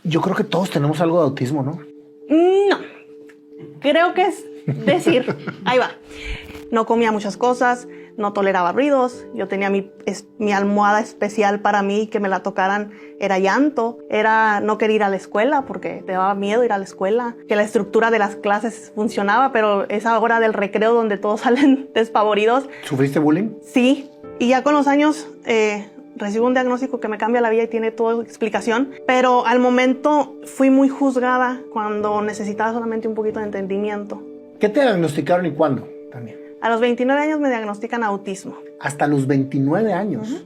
Yo creo que todos tenemos algo de autismo, ¿no? No, creo que es decir, ahí va. No comía muchas cosas, no toleraba ruidos, yo tenía mi almohada especial para mí, que me la tocaran, era llanto, era no querer ir a la escuela porque te daba miedo ir a la escuela, que la estructura de las clases funcionaba, pero esa hora del recreo donde todos salen despavoridos. ¿Sufriste bullying? Sí, y ya con los años recibo un diagnóstico que me cambia la vida y tiene toda explicación, pero al momento fui muy juzgada cuando necesitaba solamente un poquito de entendimiento. ¿Qué te diagnosticaron y cuándo, Tania? A los 29 años me diagnostican autismo. Hasta los 29 años.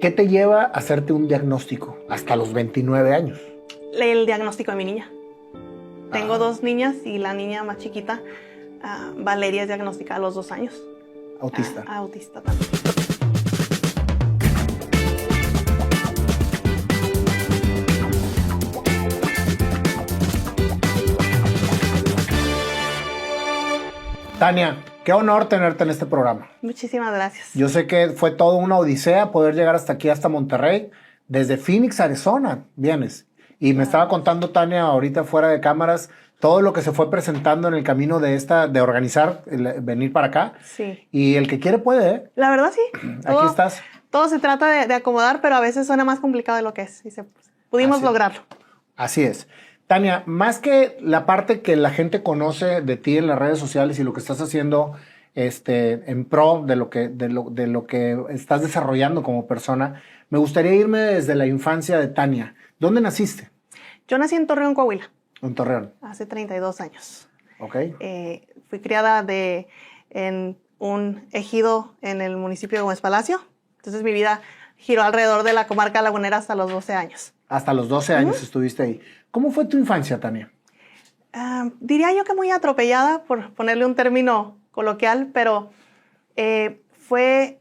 ¿Qué te lleva a hacerte un diagnóstico hasta los 29 años? El diagnóstico de mi niña. Tengo dos niñas y la niña más chiquita, Valeria, es diagnosticada a los 2 años. Autista. Autista también. Tania, qué honor tenerte en este programa. Muchísimas gracias. Yo sé que fue toda una odisea poder llegar hasta aquí, hasta Monterrey. Desde Phoenix, Arizona, vienes. Y me estaba contando Tania ahorita fuera de cámaras todo lo que se fue presentando en el camino de organizar, venir para acá. Sí. Y el que quiere puede, ¿eh? La verdad sí. Aquí estás. Todo se trata de acomodar, pero a veces suena más complicado de lo que es. Y pudimos lograrlo. Así es. Tania, más que la parte que la gente conoce de ti en las redes sociales y lo que estás haciendo en pro de lo que estás desarrollando como persona, me gustaría irme desde la infancia de Tania. ¿Dónde naciste? Yo nací en Torreón, Coahuila. En Torreón. Hace 32 años. Ok. Fui criada en un ejido en el municipio de Gómez Palacio. Entonces mi vida giró alrededor de la comarca lagunera hasta los 12 años. Hasta los 12 años estuviste ahí. ¿Cómo fue tu infancia, Tania? Diría yo que muy atropellada, por ponerle un término coloquial, pero fue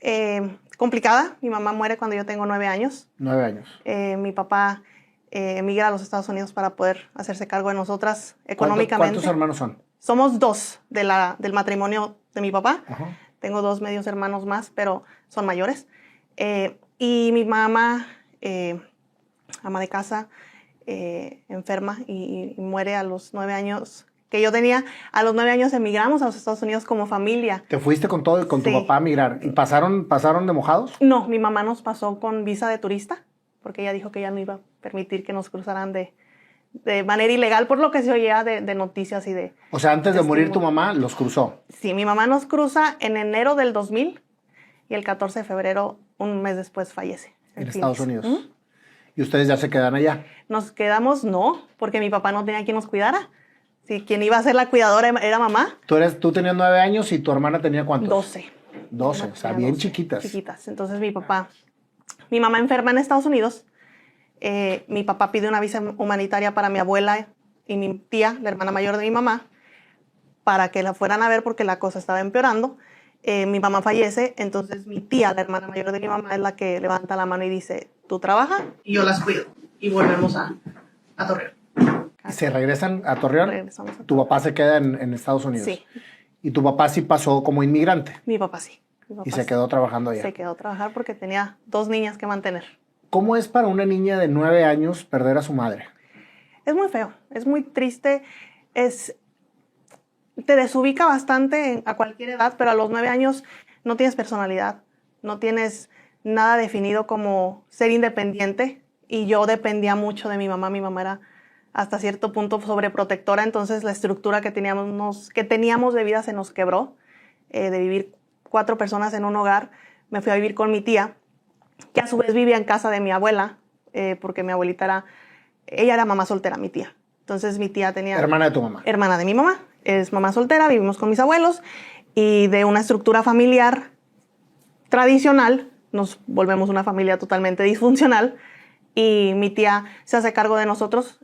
complicada. Mi mamá muere cuando yo tengo 9 años. 9 años. Mi papá emigra a los Estados Unidos para poder hacerse cargo de nosotras económicamente. ¿Cuántos hermanos son? Somos 2 del matrimonio de mi papá. Ajá. Tengo 2 medios hermanos más, pero son mayores. Y mi mamá, ama de casa, enferma y muere a los 9 años que yo tenía. A los 9 años emigramos a los Estados Unidos como familia. ¿Te fuiste con todo y con tu papá a migrar? ¿Y pasaron de mojados? No, mi mamá nos pasó con visa de turista, porque ella dijo que ya no iba a permitir que nos cruzaran de manera ilegal, por lo que se oía de noticias y de... O sea, antes de morir tu mamá, los cruzó. Sí, mi mamá nos cruza en enero del 2000 y el 14 de febrero, un mes después, fallece. En Estados Unidos. ¿Y ustedes ya se quedan allá? Nos quedamos, no, porque mi papá no tenía quien nos cuidara. Sí, quien iba a ser la cuidadora era mamá. Tú tenías 9 años y tu hermana tenía ¿cuántos? 12. 12, o sea, bien 12, chiquitas. Chiquitas. Entonces mi mamá enferma en Estados Unidos. Mi papá pide una visa humanitaria para mi abuela y mi tía, la hermana mayor de mi mamá, para que la fueran a ver porque la cosa estaba empeorando. Mi mamá fallece, entonces mi tía, la hermana mayor de mi mamá, es la que levanta la mano y dice, tú trabajas y yo las cuido. Y volvemos a Torreón. ¿Y se regresan a Torreón? Regresamos a Torreón. ¿Tu papá se queda en Estados Unidos? Sí. ¿Y tu papá sí pasó como inmigrante? Mi papá sí. ¿Y se quedó trabajando allá? Se quedó a trabajar porque tenía 2 niñas que mantener. ¿Cómo es para una niña de 9 años perder a su madre? Es muy feo, es muy triste, te desubica bastante a cualquier edad, pero a los 9 años no tienes personalidad, no tienes nada definido como ser independiente, y yo dependía mucho de mi mamá. Mi mamá era hasta cierto punto sobreprotectora, entonces la estructura que teníamos de vida se nos quebró, de vivir 4 personas en un hogar. Me fui a vivir con mi tía, que a su vez vivía en casa de mi abuela, porque mi abuelita ella era mamá soltera, mi tía. Entonces mi tía tenía... ¿Hermana de tu mamá? Hermana de mi mamá. Es mamá soltera, vivimos con mis abuelos, y de una estructura familiar tradicional nos volvemos una familia totalmente disfuncional, y mi tía se hace cargo de nosotros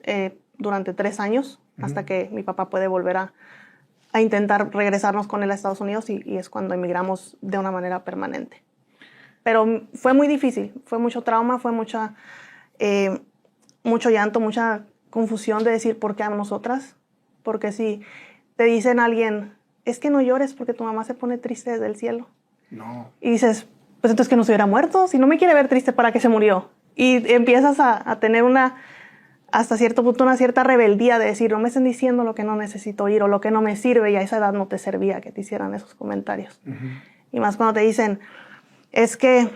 durante 3 años, hasta que mi papá puede volver a intentar regresarnos con él a Estados Unidos, y es cuando emigramos de una manera permanente. Pero fue muy difícil, fue mucho trauma, fue mucho llanto, mucha confusión de decir por qué a nosotras. Porque si te dicen a alguien, es que no llores porque tu mamá se pone triste desde el cielo. No. Y dices, pues entonces que no se hubiera muerto, si no me quiere ver triste, ¿para qué se murió? Y empiezas a tener hasta cierto punto una cierta rebeldía de decir, no me estén diciendo lo que no necesito oír o lo que no me sirve, y a esa edad no te servía que te hicieran esos comentarios. Y más cuando te dicen, es que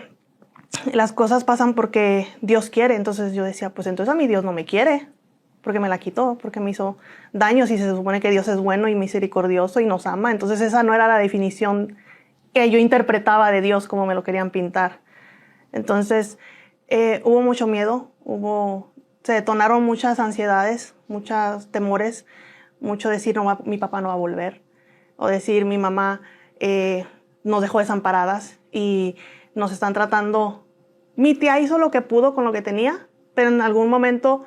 las cosas pasan porque Dios quiere. Entonces yo decía, pues entonces a mí Dios no me quiere, porque me la quitó, porque me hizo daño, si se supone que Dios es bueno y misericordioso y nos ama. Entonces esa no era la definición que yo interpretaba de Dios como me lo querían pintar. Entonces hubo mucho miedo, se detonaron muchas ansiedades, muchos temores, mucho decir, no, mi papá no va a volver, o decir, mi mamá nos dejó desamparadas y nos están tratando. Mi tía hizo lo que pudo con lo que tenía, pero en algún momento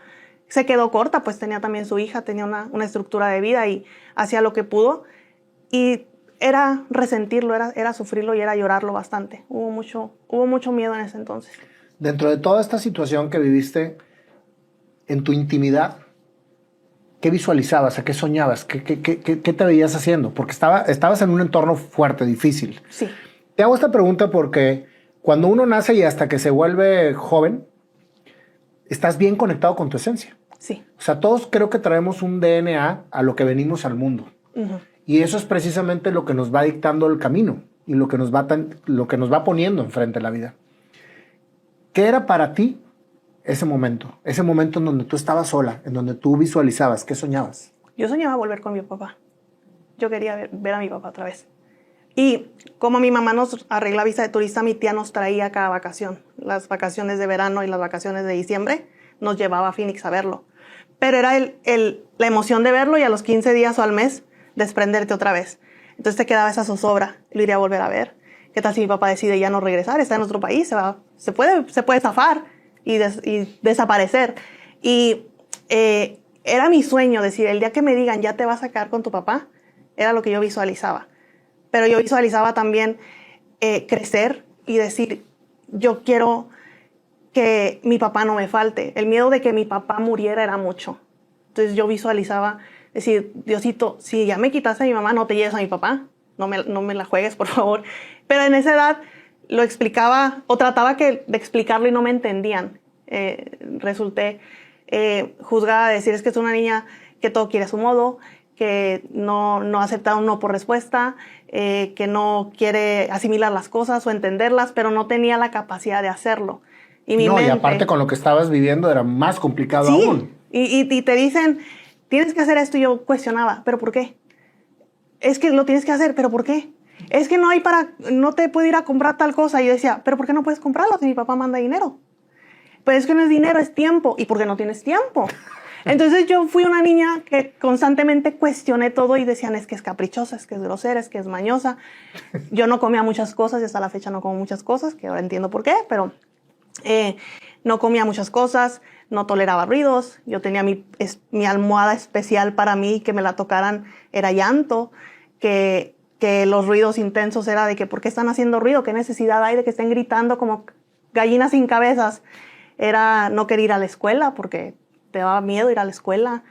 se quedó corta, pues tenía también su hija, tenía una estructura de vida y hacía lo que pudo. Y era resentirlo, era sufrirlo y era llorarlo bastante. Hubo mucho miedo en ese entonces. Dentro de toda esta situación que viviste, en tu intimidad, ¿qué visualizabas? ¿A qué soñabas? ¿Qué te veías haciendo? Porque estabas en un entorno fuerte, difícil. Sí. Te hago esta pregunta porque cuando uno nace y hasta que se vuelve joven, estás bien conectado con tu esencia. Sí. O sea, todos creo que traemos un DNA a lo que venimos al mundo. Y eso es precisamente lo que nos va dictando el camino y lo que nos va poniendo enfrente de la vida. ¿Qué era para ti ese momento en donde tú estabas sola, en donde tú visualizabas? ¿Qué soñabas? Yo soñaba volver con mi papá. Yo quería ver a mi papá otra vez. Y como mi mamá nos arregla visa de turista, mi tía nos traía cada vacación. Las vacaciones de verano y las vacaciones de diciembre nos llevaba a Phoenix a verlo. Pero era la emoción de verlo y a los 15 días o al mes desprenderte otra vez. Entonces te quedaba esa zozobra. Lo iría a volver a ver. ¿Qué tal si mi papá decide ya no regresar? Está en otro país, se puede zafar y desaparecer. Y era mi sueño decir, el día que me digan ya te vas a quedar con tu papá, era lo que yo visualizaba. Pero yo visualizaba también crecer y decir, yo quiero que mi papá no me falte. El miedo de que mi papá muriera era mucho. Entonces yo visualizaba decir, Diosito, si ya me quitaste a mi mamá, no te lleves a mi papá. No me la juegues, por favor. Pero en esa edad lo explicaba o trataba de explicarlo y no me entendían. Resulté juzgada de decir, es que es una niña que todo quiere a su modo, que no acepta un no por respuesta, que no quiere asimilar las cosas o entenderlas, pero no tenía la capacidad de hacerlo. Y aparte con lo que estabas viviendo era más complicado sí, aún. Y te dicen, tienes que hacer esto, y yo cuestionaba, ¿pero por qué? Es que lo tienes que hacer, ¿pero por qué? Es que no te puedo ir a comprar tal cosa. Y yo decía, ¿pero por qué no puedes comprarlo si mi papá manda dinero? Pero es que no es dinero, es tiempo. ¿Y por qué no tienes tiempo? Entonces yo fui una niña que constantemente cuestioné todo y decían, es que es caprichosa, es que es grosera, es que es mañosa. Yo no comía muchas cosas y hasta la fecha no como muchas cosas, que ahora entiendo por qué, pero no comía muchas cosas, no toleraba ruidos. Yo tenía mi almohada especial para mí, que me la tocaran era llanto, que los ruidos intensos era de que ¿por qué están haciendo ruido? ¿Qué necesidad hay de que estén gritando como gallinas sin cabezas? Era no querer ir a la escuela porque te daba miedo ir a la escuela,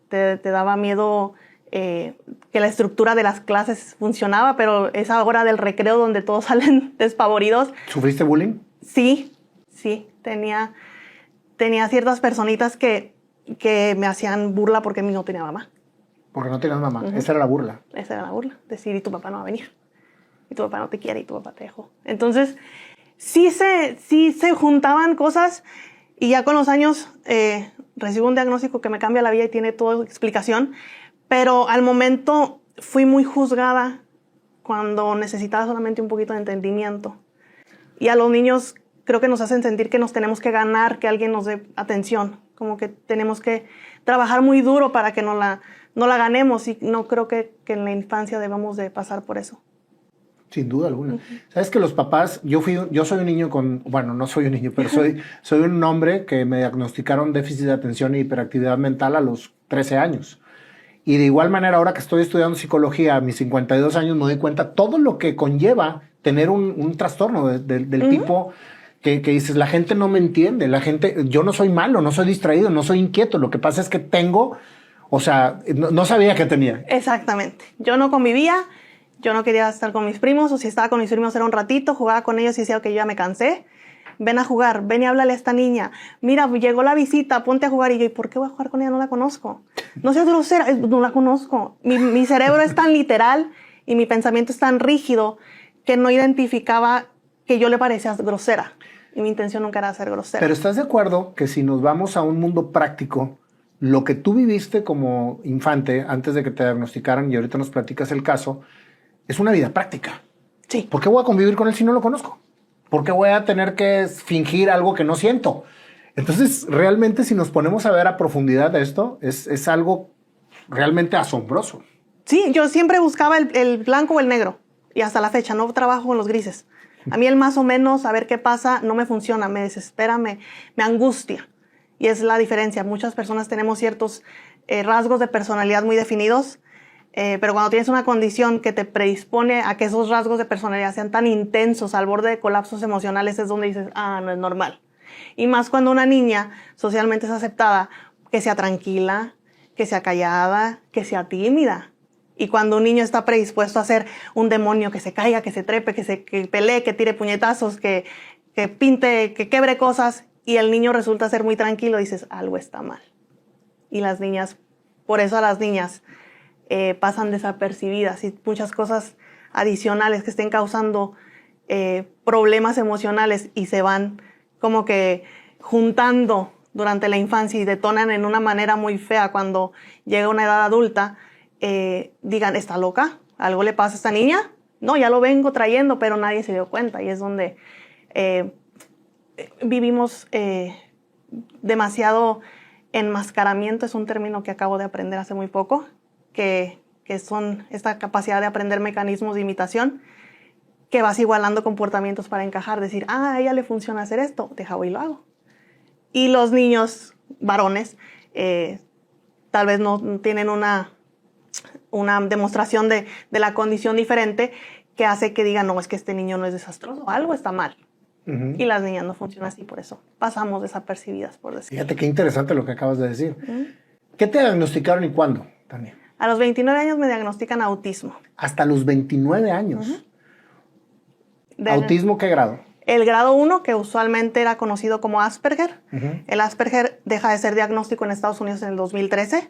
te daba miedo que la estructura de las clases funcionaba, pero esa hora del recreo donde todos salen despavoridos. ¿Sufriste bullying? Sí, tenía ciertas personitas que me hacían burla porque no tenía mamá. Porque no tenías mamá. Esa era la burla. Esa era la burla. Decir, y tu papá no va a venir. Y tu papá no te quiere y tu papá te dejó. Entonces, sí se juntaban cosas y ya con los años recibo un diagnóstico que me cambia la vida y tiene toda explicación. Pero al momento fui muy juzgada cuando necesitaba solamente un poquito de entendimiento. Y a los niños creo que nos hacen sentir que nos tenemos que ganar, que alguien nos dé atención. Como que tenemos que trabajar muy duro para que no la ganemos, y no creo que en la infancia debamos de pasar por eso. Sin duda alguna. Sabes que los papás, yo soy un niño bueno, no soy un niño, pero soy un hombre que me diagnosticaron déficit de atención e hiperactividad mental a los 13 años. Y de igual manera, ahora que estoy estudiando psicología, a mis 52 años me doy cuenta todo lo que conlleva tener un trastorno del tipo que dices, la gente no me entiende, yo no soy malo, no soy distraído, no soy inquieto, lo que pasa es que no sabía que tenía. Exactamente. Yo no convivía, yo no quería estar con mis primos, o si estaba con mis primos era un ratito, jugaba con ellos y decía que yo ya me cansé. ven a jugar, ven y háblale a esta niña. Mira, llegó la visita, ponte a jugar. Y yo, ¿y por qué voy a jugar con ella? No la conozco. No seas grosera, no la conozco. Mi cerebro es tan literal y mi pensamiento es tan rígido que no identificaba que yo le parecía grosera. Y mi intención nunca era ser grosera. Pero ¿estás de acuerdo que si nos vamos a un mundo práctico, lo que tú viviste como infante antes de que te diagnosticaran, y ahorita nos platicas el caso, es una vida práctica? Sí. ¿Por qué voy a convivir con él si no lo conozco? ¿Por qué voy a tener que fingir algo que no siento? Entonces, realmente, si nos ponemos a ver a profundidad de esto, es algo realmente asombroso. Sí, yo siempre buscaba el blanco o el negro. Y hasta la fecha, no trabajo con los grises. A mí el más o menos, a ver qué pasa, no me funciona, me desespera, me angustia. Y es la diferencia. Muchas personas tenemos ciertos rasgos de personalidad muy definidos, pero cuando tienes una condición que te predispone a que esos rasgos de personalidad sean tan intensos, al borde de colapsos emocionales, es donde dices, no es normal. Y más cuando una niña socialmente es aceptada, que sea tranquila, que sea callada, que sea tímida. Y cuando un niño está predispuesto a ser un demonio, que se caiga, que se trepe, que pelee, que tire puñetazos, que pinte, que quebre cosas, y el niño resulta ser muy tranquilo, dices, algo está mal. Y las niñas, por eso a las niñas pasan desapercibidas, y muchas cosas adicionales que estén causando problemas emocionales y se van como que juntando durante la infancia y detonan en una manera muy fea cuando llega una edad adulta, digan, ¿está loca? ¿Algo le pasa a esta niña? No, ya lo vengo trayendo, pero nadie se dio cuenta. Y es donde vivimos demasiado enmascaramiento. Es un término que acabo de aprender hace muy poco, que son esta capacidad de aprender mecanismos de imitación, que vas igualando comportamientos para encajar. Decir, a ella le funciona hacer esto, deja voy y lo hago. Y los niños varones tal vez no tienen una demostración de la condición diferente que hace que digan, no, es que este niño no es desastroso, algo está mal. Y las niñas no funcionan así, por eso pasamos desapercibidas, por decir. Fíjate qué interesante lo que acabas de decir. ¿Qué te diagnosticaron y cuándo, Tania? A los 29 años me diagnostican autismo. Hasta los 29 años. ¿Autismo qué grado? El grado 1, que usualmente era conocido como Asperger. El Asperger deja de ser diagnóstico en Estados Unidos en el 2013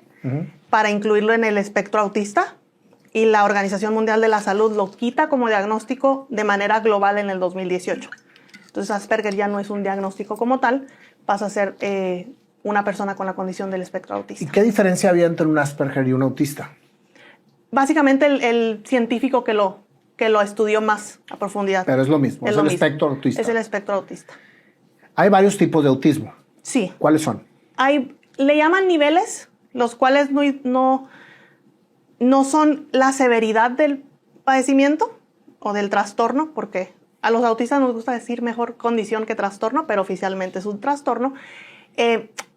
para incluirlo en el espectro autista, y la Organización Mundial de la Salud lo quita como diagnóstico de manera global en el 2018. Entonces Asperger ya no es un diagnóstico como tal, pasa a ser una persona con la condición del espectro autista. ¿Y qué diferencia había entre un Asperger y un autista? Básicamente el científico que lo estudió más a profundidad. Pero es lo mismo, es el espectro autista. Es el espectro autista. Hay varios tipos de autismo. Sí. ¿Cuáles son? Le llaman niveles, los cuales no son la severidad del padecimiento o del trastorno, porque a los autistas nos gusta decir mejor condición que trastorno, pero oficialmente es un trastorno.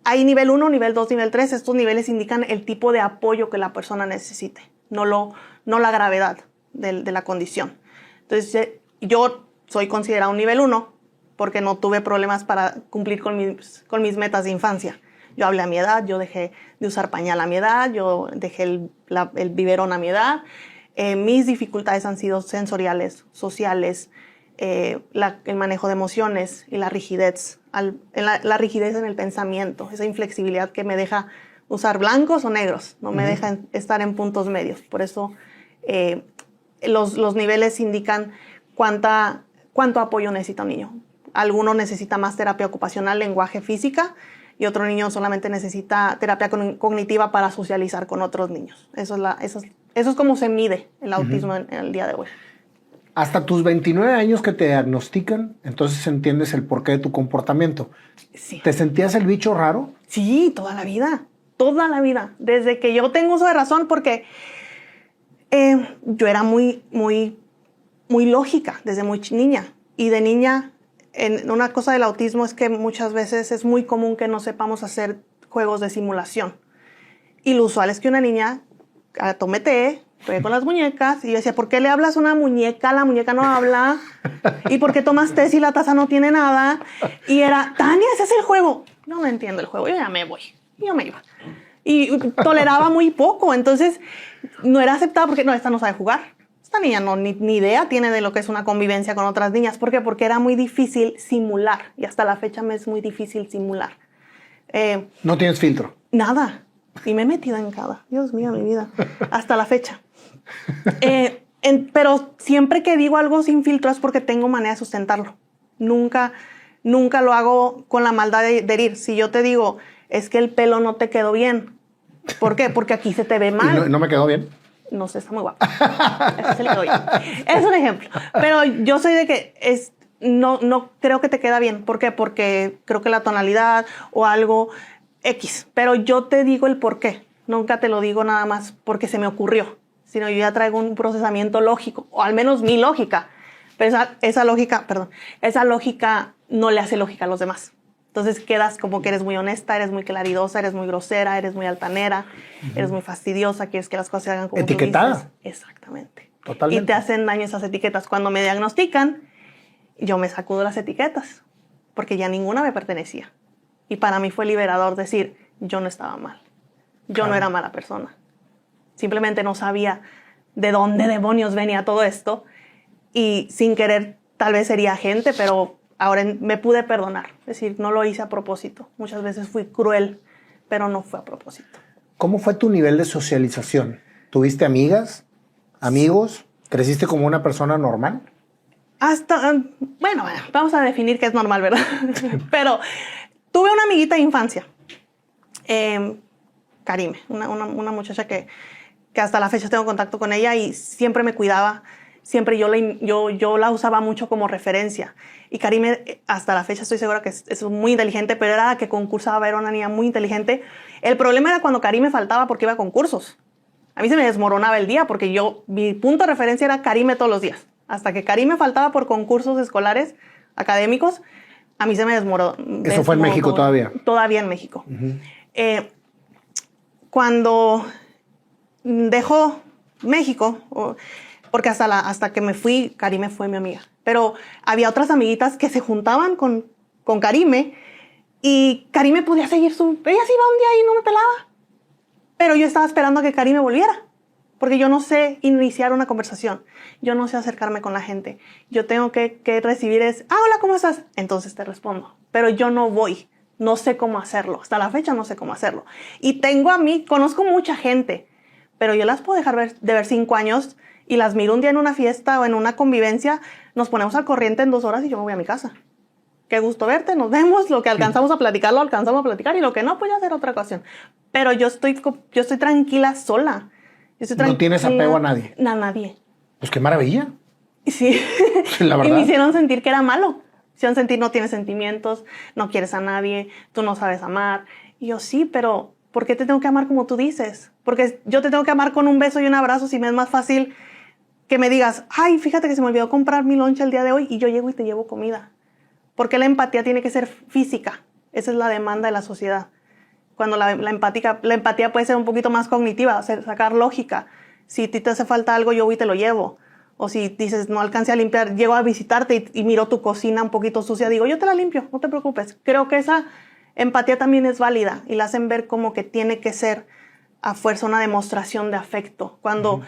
Hay nivel 1, nivel 2, nivel 3. Estos niveles indican el tipo de apoyo que la persona necesite, no la gravedad de la condición. Entonces, yo soy considerado un nivel 1 porque no tuve problemas para cumplir con mis metas de infancia. Yo hablé a mi edad, yo dejé de usar pañal a mi edad, yo dejé el biberón a mi edad. Mis dificultades han sido sensoriales, sociales, el manejo de emociones y la rigidez, la rigidez en el pensamiento, esa inflexibilidad que me deja usar blancos o negros, no me deja estar en puntos medios. Por eso los niveles indican cuánto apoyo necesita un niño. Alguno necesita más terapia ocupacional, lenguaje, física, y otro niño solamente necesita terapia cognitiva para socializar con otros niños. Eso es como se mide el autismo en el día de hoy. Hasta tus 29 años que te diagnostican, entonces entiendes el porqué de tu comportamiento. Sí. ¿Te sentías el bicho raro? Sí, toda la vida. Toda la vida. Desde que yo tengo uso de razón, porque yo era muy, muy, muy lógica desde muy niña. Y de niña, una cosa del autismo es que muchas veces es muy común que no sepamos hacer juegos de simulación. Y lo usual es que una niña tome té, juegue con las muñecas, y yo decía, ¿por qué le hablas a una muñeca? La muñeca no habla. ¿Y por qué tomas té si la taza no tiene nada? Y era, Tania, ese es el juego. No entiendo el juego, yo ya me voy. Y yo me iba. Y toleraba muy poco, entonces no era aceptada porque no, esta no sabe jugar. esta niña ni idea tiene de lo que es una convivencia con otras niñas. ¿Por qué? Porque era muy difícil simular y hasta la fecha me es muy difícil simular. No tienes filtro. Nada. Y me he metido en cada. Dios mío, mi vida. Hasta la fecha. Pero siempre que digo algo sin filtro es porque tengo manera de sustentarlo. Nunca lo hago con la maldad de herir. Si yo te digo, es que el pelo no te quedó bien. ¿Por qué? Porque aquí se te ve mal. ¿No me quedó bien? No sé, está muy guapo. Eso se le doy. Es un ejemplo. Pero yo soy de que no creo que te queda bien. ¿Por qué? Porque creo que la tonalidad o algo X. Pero yo te digo el por qué. Nunca te lo digo nada más porque se me ocurrió. Sino yo ya traigo un procesamiento lógico. O al menos mi lógica. Pero esa lógica no le hace lógica a los demás. Entonces quedas como que eres muy honesta, eres muy claridosa, eres muy grosera, eres muy altanera, eres muy fastidiosa, quieres que las cosas se hagan como etiquetada. tú dices. Exactamente. Totalmente. Y te hacen daño esas etiquetas. Cuando me diagnostican, yo me sacudo las etiquetas, porque ya ninguna me pertenecía. Y para mí fue liberador decir, yo no estaba mal. Yo no era mala persona. Simplemente no sabía de dónde demonios venía todo esto. Y sin querer, tal vez sería gente, pero ahora me pude perdonar. Es decir, no lo hice a propósito. Muchas veces fui cruel, pero no fue a propósito. ¿Cómo fue tu nivel de socialización? ¿Tuviste amigas, amigos? ¿Creciste como una persona normal? Bueno, vamos a definir qué es normal, ¿verdad? Pero tuve una amiguita de infancia, Karime, una muchacha que hasta la fecha tengo contacto con ella y siempre me cuidaba. Siempre yo la usaba mucho como referencia. Y Karime, hasta la fecha estoy segura que es muy inteligente, pero era la que concursaba, era una niña muy inteligente. El problema era cuando Karime faltaba porque iba a concursos. A mí se me desmoronaba el día porque mi punto de referencia era Karime todos los días. Hasta que Karime faltaba por concursos escolares, académicos, a mí se me desmoronó. ¿Eso fue en México todavía? Todavía en México. Cuando dejó México... porque hasta que me fui, Karime fue mi amiga. Pero había otras amiguitas que se juntaban con Karime y Karime podía seguir ella se iba un día y no me pelaba. Pero yo estaba esperando a que Karime volviera. Porque yo no sé iniciar una conversación. Yo no sé acercarme con la gente. Yo tengo que recibir hola, ¿cómo estás? Entonces te respondo. Pero yo no voy. No sé cómo hacerlo. Hasta la fecha no sé cómo hacerlo. Y conozco mucha gente. Pero yo las puedo dejar de ver 5 años... y las miro un día en una fiesta o en una convivencia, nos ponemos al corriente en 2 horas y yo me voy a mi casa. Qué gusto verte, nos vemos, lo que alcanzamos a platicar, lo alcanzamos a platicar y lo que no, pues ya será otra ocasión. Pero yo estoy tranquila sola. No tienes apego a nadie. A nadie. Pues qué maravilla. Sí. La verdad. Y me hicieron sentir que era malo. Me hicieron sentir no tienes sentimientos, no quieres a nadie, tú no sabes amar. Y yo sí, pero ¿por qué te tengo que amar como tú dices? Porque yo te tengo que amar con un beso y un abrazo si me es más fácil que me digas, ay, fíjate que se me olvidó comprar mi lonche el día de hoy y yo llego y te llevo comida. Porque la empatía tiene que ser física. Esa es la demanda de la sociedad. Cuando la empatía puede ser un poquito más cognitiva, sacar lógica. Si a ti te hace falta algo, yo voy y te lo llevo. O si dices, no alcancé a limpiar, llego a visitarte y miro tu cocina un poquito sucia, digo, yo te la limpio, no te preocupes. Creo que esa empatía también es válida y la hacen ver como que tiene que ser a fuerza una demostración de afecto. Cuando...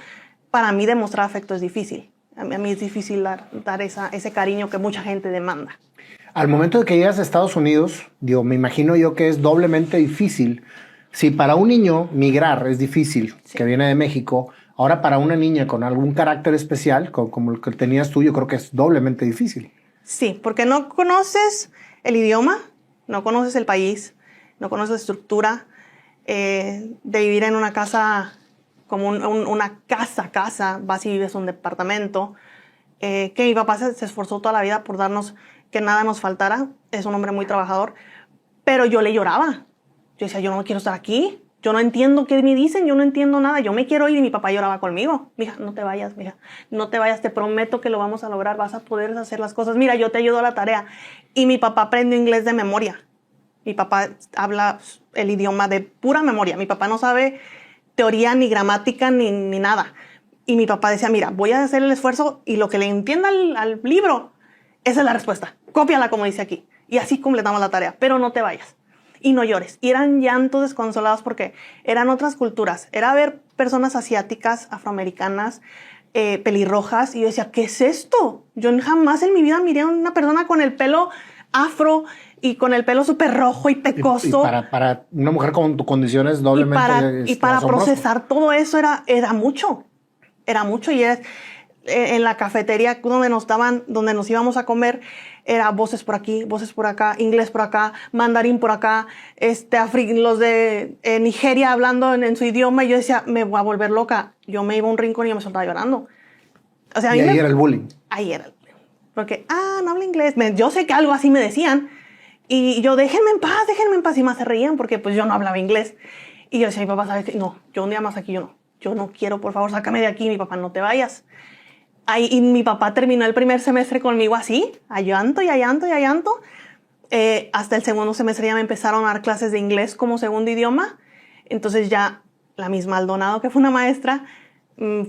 Para mí demostrar afecto es difícil. A mí es difícil dar ese cariño que mucha gente demanda. Al momento de que llegas a Estados Unidos, me imagino yo que es doblemente difícil. Si para un niño migrar es difícil, sí, que viene de México, ahora para una niña con algún carácter especial, como el que tenías tú, yo creo que es doblemente difícil. Sí, porque no conoces el idioma, no conoces el país, no conoces la estructura de vivir en una casa... como una casa, vas y vives en un departamento, que mi papá se esforzó toda la vida por darnos que nada nos faltara, es un hombre muy trabajador, pero yo le lloraba. Yo decía, yo no quiero estar aquí, yo no entiendo qué me dicen, yo no entiendo nada, yo me quiero ir y mi papá lloraba conmigo. Mija, no te vayas, mija, no te vayas, te prometo que lo vamos a lograr, vas a poder hacer las cosas, mira, yo te ayudo a la tarea. Y mi papá aprendió inglés de memoria, mi papá habla el idioma de pura memoria, mi papá no sabe... teoría, ni gramática, ni nada. Y mi papá decía, mira, voy a hacer el esfuerzo y lo que le entienda al libro, esa es la respuesta. Cópiala como dice aquí. Y así completamos la tarea, pero no te vayas. Y no llores. Y eran llantos desconsolados porque eran otras culturas. Era ver personas asiáticas, afroamericanas, pelirrojas, y yo decía, ¿qué es esto? Yo jamás en mi vida miré a una persona con el pelo afro y con el pelo súper rojo y pecoso. Y para una mujer con tu condición es doblemente Y para asombroso. procesar todo eso era mucho. Era mucho. Y en la cafetería donde nos íbamos a comer, era voces por aquí, voces por acá, inglés por acá, mandarín por acá, los de Nigeria hablando en su idioma, y yo decía, me voy a volver loca. Yo me iba a un rincón y yo me soltaba llorando. O sea, Y ahí era el bullying. Ahí era el bullying. Porque, no habla inglés. Yo sé que algo así me decían, y yo, déjenme en paz, y más se reían porque pues yo no hablaba inglés. Y yo decía, mi papá, ¿sabes qué? No, yo un día más aquí, yo no quiero, por favor, sácame de aquí. Mi papá, no te vayas. Y mi papá terminó el primer semestre conmigo así, a llanto y a llanto y a llanto. Hasta el segundo semestre ya me empezaron a dar clases de inglés como segundo idioma. Entonces ya la misma Aldonado, que fue una maestra,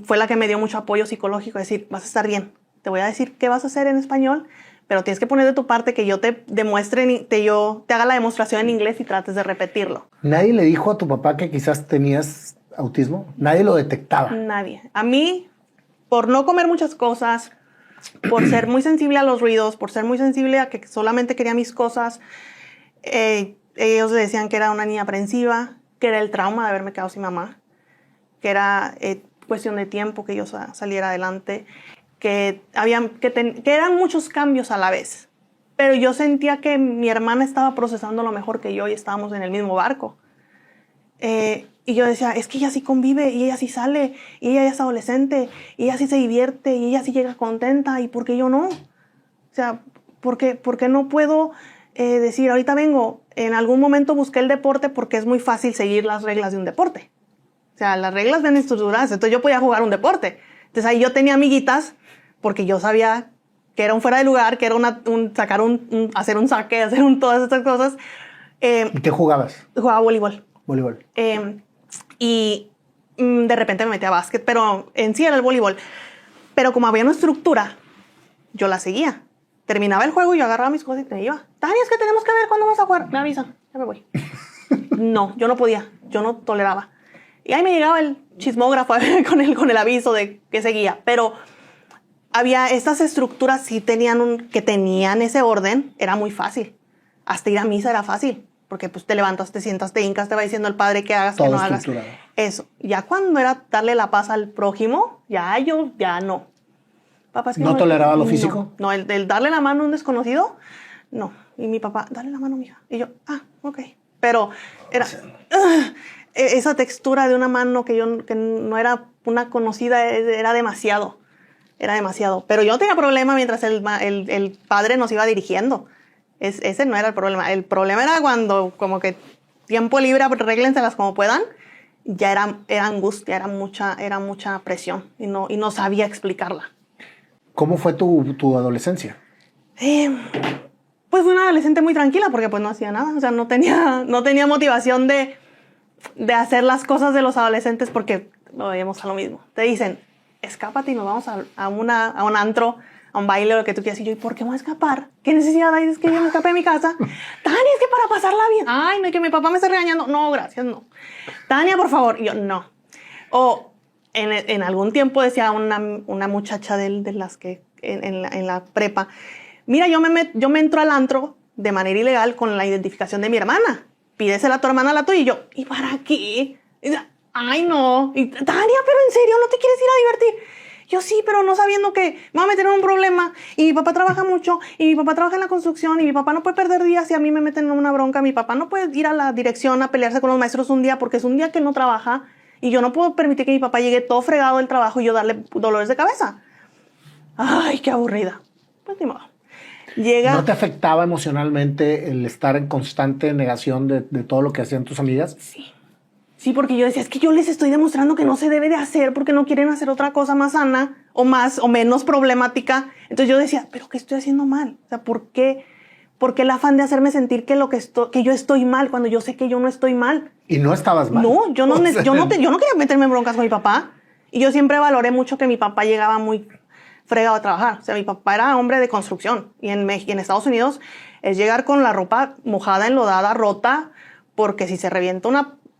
fue la que me dio mucho apoyo psicológico, decir, vas a estar bien, te voy a decir qué vas a hacer en español, pero tienes que poner de tu parte, que yo te demuestre, yo te haga la demostración en inglés y trates de repetirlo. ¿Nadie le dijo a tu papá que quizás tenías autismo? ¿Nadie lo detectaba? Nadie. A mí, por no comer muchas cosas, por ser muy sensible a los ruidos, por ser muy sensible a que solamente quería mis cosas, ellos decían que era una niña aprensiva, que era el trauma de haberme quedado sin mamá, que era cuestión de tiempo que yo saliera adelante, que eran muchos cambios a la vez. Pero yo sentía que mi hermana estaba procesando lo mejor que yo y estábamos en el mismo barco. Y yo decía, es que ella sí convive, y ella sí sale, y ella ya es adolescente, y ella sí se divierte, y ella sí llega contenta, ¿y por qué yo no? O sea, ¿por qué no puedo decir, ahorita vengo, en algún momento busqué el deporte porque es muy fácil seguir las reglas de un deporte? O sea, las reglas ven estructuradas, entonces yo podía jugar un deporte. Entonces ahí yo tenía amiguitas, porque yo sabía que era un fuera de lugar, que era hacer un saque, todas estas cosas. ¿Y qué jugabas? Jugaba voleibol. Voleibol. Y de repente me metí a básquet, pero en sí era el voleibol. Pero como había una estructura, yo la seguía. Terminaba el juego y yo agarraba mis cosas y me iba. Tania, es que tenemos que ver cuándo vas a jugar. Me avisa, ya me voy. No, yo no podía, yo no toleraba. Y ahí me llegaba el chismógrafo con el aviso de que seguía. Pero había estas estructuras que tenían ese orden, era muy fácil. Hasta ir a misa era fácil. Porque pues te levantas, te sientas, te hincas, te va diciendo el padre que hagas, todo que no hagas. Eso. Ya cuando era darle la paz al prójimo, ya no. Papá, es que ¿No toleraba lo físico? No, el darle la mano a un desconocido, no. Y mi papá, dale la mano, mija. Y yo, ok. Pero era esa textura de una mano que no era una conocida, era demasiado. Era demasiado. Pero yo no tenía problema mientras el padre nos iba dirigiendo. Ese no era el problema. El problema era cuando, como que tiempo libre, arréglenselas como puedan. Ya era angustia, era mucha presión y no sabía explicarla. ¿Cómo fue tu adolescencia? Pues fui una adolescente muy tranquila porque pues no hacía nada. O sea, no tenía motivación de hacer las cosas de los adolescentes porque lo veíamos a lo mismo. Te dicen, escápate y nos vamos a un antro, a un baile, lo que tú quieras. Y yo, ¿y por qué me voy a escapar? ¿Qué necesidad hay? Es que yo me escapé de mi casa. Tania, es que para pasarla bien. Ay, no, es que mi papá me está regañando. No, gracias, no. Tania, por favor. Y yo, no. O en algún tiempo decía una muchacha de las que en la prepa, mira, yo me entro al antro de manera ilegal con la identificación de mi hermana. Pídesela a tu hermana, la tuya. Y yo, ¿y para qué? Y dice, ay, no. Y, Tania, pero en serio, ¿no te quieres ir a divertir? Yo sí, pero no sabiendo que me voy a meter en un problema y mi papá trabaja mucho y mi papá trabaja en la construcción y mi papá no puede perder días y a mí me meten en una bronca. Mi papá no puede ir a la dirección a pelearse con los maestros un día porque es un día que no trabaja y yo no puedo permitir que mi papá llegue todo fregado del trabajo y yo darle dolores de cabeza. Ay, qué aburrida. Pues ni modo. ¿No te afectaba emocionalmente el estar en constante negación de todo lo que hacían tus amigas? Sí. Sí, porque yo decía, es que yo les estoy demostrando que no se debe de hacer porque no quieren hacer otra cosa más sana o menos problemática. Entonces yo decía, ¿pero qué estoy haciendo mal? O sea, ¿por qué el afán de hacerme sentir que yo estoy mal cuando yo sé que yo no estoy mal? ¿Y no estabas mal? No, yo no quería meterme en broncas con mi papá. Y yo siempre valoré mucho que mi papá llegaba muy fregado a trabajar. O sea, mi papá era hombre de construcción. Y en Estados Unidos es llegar con la ropa mojada, enlodada, rota, porque si se revienta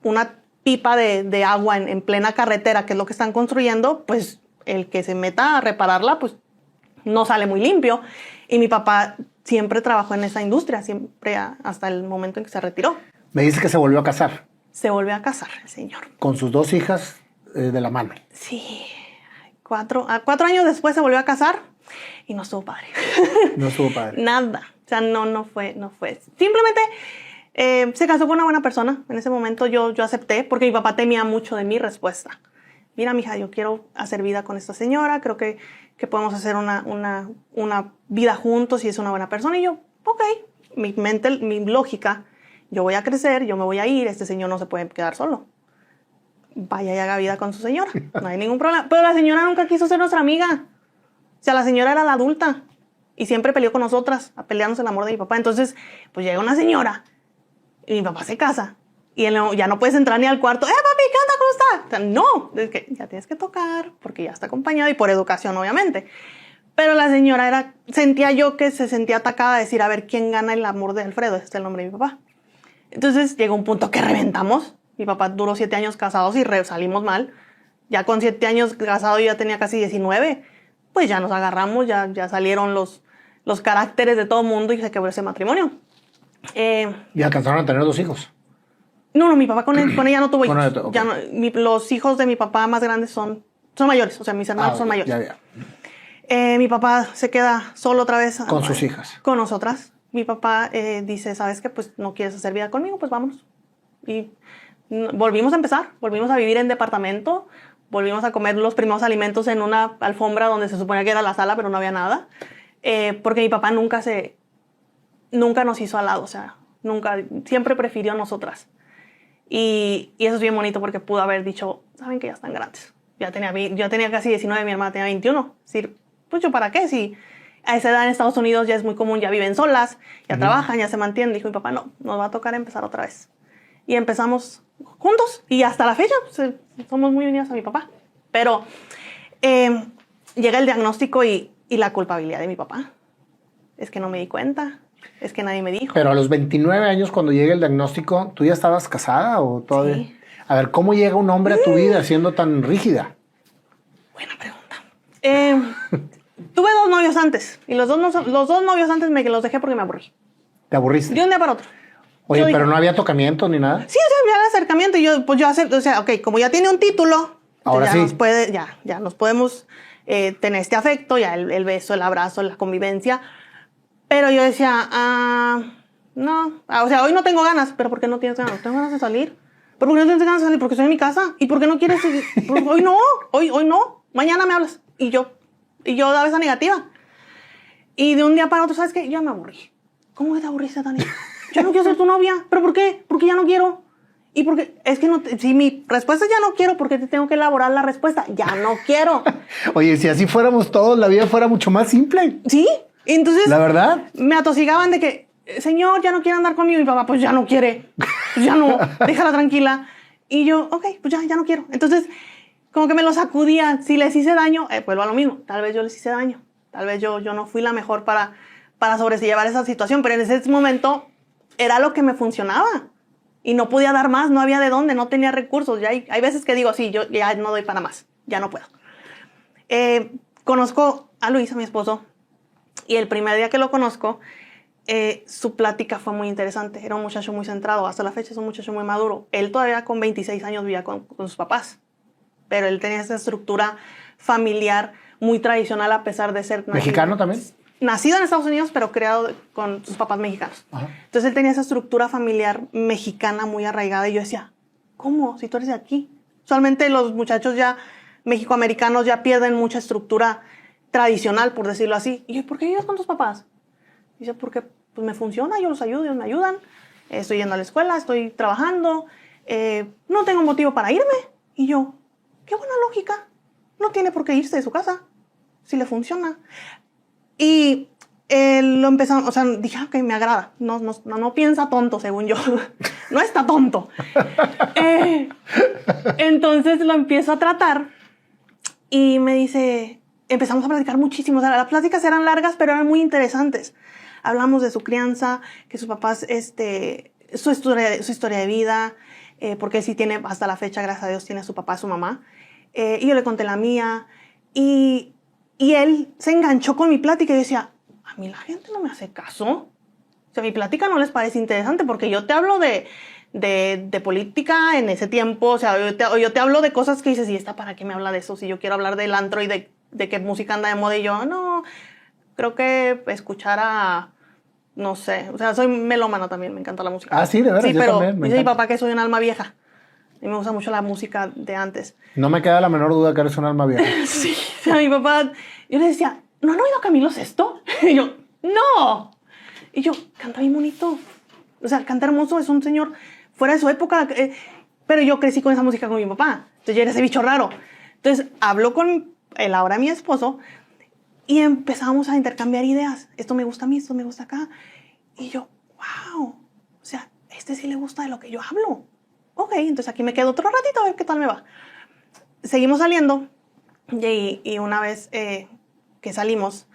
una pipa de agua en plena carretera, que es lo que están construyendo, pues el que se meta a repararla, pues no sale muy limpio. Y mi papá siempre trabajó en esa industria, siempre hasta el momento en que se retiró. Me dice que se volvió a casar. Se volvió a casar el señor. Con sus 2 hijas de la mano. Sí, 4 años después se volvió a casar y no estuvo padre. No estuvo padre. Nada, o sea, no fue. Simplemente se casó con una buena persona. En ese momento yo acepté porque mi papá temía mucho de mi respuesta. Mira, mija, yo quiero hacer vida con esta señora, creo que podemos hacer una vida juntos y es una buena persona. Y yo, ok, mi mente, mi lógica, yo voy a crecer, yo me voy a ir, este señor no se puede quedar solo. Vaya y haga vida con su señora, no hay ningún problema. Pero la señora nunca quiso ser nuestra amiga. O sea, la señora era la adulta y siempre peleó con nosotras, a pelearnos el amor de mi papá. Entonces, pues llega una señora y mi papá se casa. Y él ya no puedes entrar ni al cuarto. Papi, ¿qué onda? ¿Cómo está? O sea, no, es que ya tienes que tocar porque ya está acompañado y por educación, obviamente. Pero la señora sentía yo que se sentía atacada a decir, a ver, ¿quién gana el amor de Alfredo? Ese es el nombre de mi papá. Entonces llegó un punto que reventamos. Mi papá duró 7 años casados y salimos mal. Ya con 7 años casado yo ya tenía casi 19. Pues ya nos agarramos, ya salieron los caracteres de todo el mundo y se quebró ese matrimonio. ¿Y alcanzaron a tener 2 hijos? No, mi papá con ella no tuvo hijos. Okay. Ya no, los hijos de mi papá más grandes son mayores, o sea, mis hermanos son mayores. Ya. Mi papá se queda solo otra vez. Con sus hijas. Con nosotras. Mi papá dice, ¿sabes qué? Pues no quieres hacer vida conmigo, pues vámonos. Y volvimos a empezar, volvimos a vivir en departamento, volvimos a comer los primeros alimentos en una alfombra donde se suponía que era la sala, pero no había nada. Porque mi papá nunca nos hizo al lado, o sea, siempre prefirió a nosotras. Y eso es bien bonito porque pudo haber dicho, saben que ya están grandes. Yo tenía casi 19, mi hermana tenía 21. Es decir, pues yo para qué, si a esa edad en Estados Unidos ya es muy común, ya viven solas, ya trabajan, ya se mantienen. Dijo mi papá, no, nos va a tocar empezar otra vez. Y empezamos juntos y hasta la fecha pues, somos muy unidos a mi papá. Pero llega el diagnóstico y la culpabilidad de mi papá. Es que no me di cuenta. Es que nadie me dijo. Pero a los 29 años, cuando llega el diagnóstico, ¿tú ya estabas casada o todavía? Sí. A ver, ¿cómo llega un hombre a tu vida siendo tan rígida? Buena pregunta. Tuve 2 novios antes. Y los dos novios antes me los dejé porque me aburrí. ¿Te aburriste? De un día para otro. Oye, pero dije, ¿no había tocamiento ni nada? Sí, había acercamiento. Y yo acepto, o sea, ok, como ya tiene un título, ahora sí. Ya nos podemos tener este afecto, ya el beso, el abrazo, la convivencia. Pero yo decía, no, o sea, hoy no tengo ganas. ¿Pero por qué no tienes ganas? ¿Tengo ganas de salir? ¿Pero por qué no tienes ganas de salir? Porque estoy en mi casa. ¿Y por qué no quieres? Pues, hoy no. Mañana me hablas. Y yo daba esa negativa. Y de un día para otro, ¿sabes qué? Yo me aburrí. ¿Cómo que te aburriste, Dani? Yo no quiero ser tu novia. ¿Pero por qué? Porque ya no quiero. Y porque es que si mi respuesta es ya no quiero, ¿por qué te tengo que elaborar la respuesta? Ya no quiero. Oye, si así fuéramos todos, la vida fuera mucho más simple. Sí. Entonces, la verdad, me atosigaban de que, señor, ya no quiere andar conmigo. Y mi papá, pues ya no quiere. Pues ya no, déjala tranquila. Y yo, ok, pues ya no quiero. Entonces, como que me lo sacudía. Si les hice daño, vuelvo a lo mismo. Tal vez yo les hice daño. Tal vez yo no fui la mejor para sobrellevar esa situación. Pero en ese momento era lo que me funcionaba. Y no podía dar más, no había de dónde, no tenía recursos. Ya hay veces que digo, sí, yo ya no doy para más. Ya no puedo. Conozco a Luis, a mi esposo. Y el primer día que lo conozco, su plática fue muy interesante. Era un muchacho muy centrado. Hasta la fecha es un muchacho muy maduro. Él todavía con 26 años vivía con sus papás. Pero él tenía esa estructura familiar muy tradicional a pesar de ser... ¿Mexicano también? Nacido en Estados Unidos, pero criado con sus papás mexicanos. Ajá. Entonces él tenía esa estructura familiar mexicana muy arraigada. Y yo decía, ¿cómo? Si tú eres de aquí. Usualmente los muchachos ya mexicoamericanos ya pierden mucha estructura tradicional, por decirlo así. Y yo, ¿por qué vives con tus papás? Dice, porque pues, me funciona, yo los ayudo, ellos me ayudan. Estoy yendo a la escuela, estoy trabajando. No tengo motivo para irme. Y yo, qué buena lógica. No tiene por qué irse de su casa si le funciona. Y lo empezamos, o sea, dije, ok, me agrada. No piensa tonto, según yo. No está tonto. Entonces lo empiezo a tratar y me dice... Empezamos a platicar muchísimo. O sea, las pláticas eran largas, pero eran muy interesantes. Hablamos de su crianza, que sus papás, su historia de vida, porque él sí tiene, hasta la fecha, gracias a Dios, tiene a su papá, a su mamá. Y yo le conté la mía. Y él se enganchó con mi plática y decía, a mí la gente no me hace caso. O sea, mi plática no les parece interesante porque yo te hablo de política en ese tiempo. O sea, yo te hablo de cosas que dices, ¿y esta para qué me habla de eso? Si yo quiero hablar del antro y de qué música anda de moda. Y yo, no, creo que escuchar a... No sé, o sea, soy melómana también, me encanta la música. Ah, sí, de veras, sí, yo pero también, me dice mi encanta. papá que soy un alma vieja. Y me gusta mucho la música de antes. No me queda la menor duda que eres un alma vieja. Sí, o sea, mi papá, yo le decía, ¿no han oído a Camilo Sesto? Y yo, ¡no! Y yo, canta bien bonito. O sea, canta hermoso, es un señor fuera de su época. Pero yo crecí con esa música con mi papá. Entonces yo era ese bicho raro. Entonces hablo con él, ahora mi esposo, y empezamos a intercambiar ideas. Esto me gusta a mí, esto me gusta acá. Y yo, wow. O sea, este sí le gusta de lo que yo hablo. Ok, entonces aquí me quedo otro ratito a ver qué tal me va. Seguimos saliendo y una vez que salimos,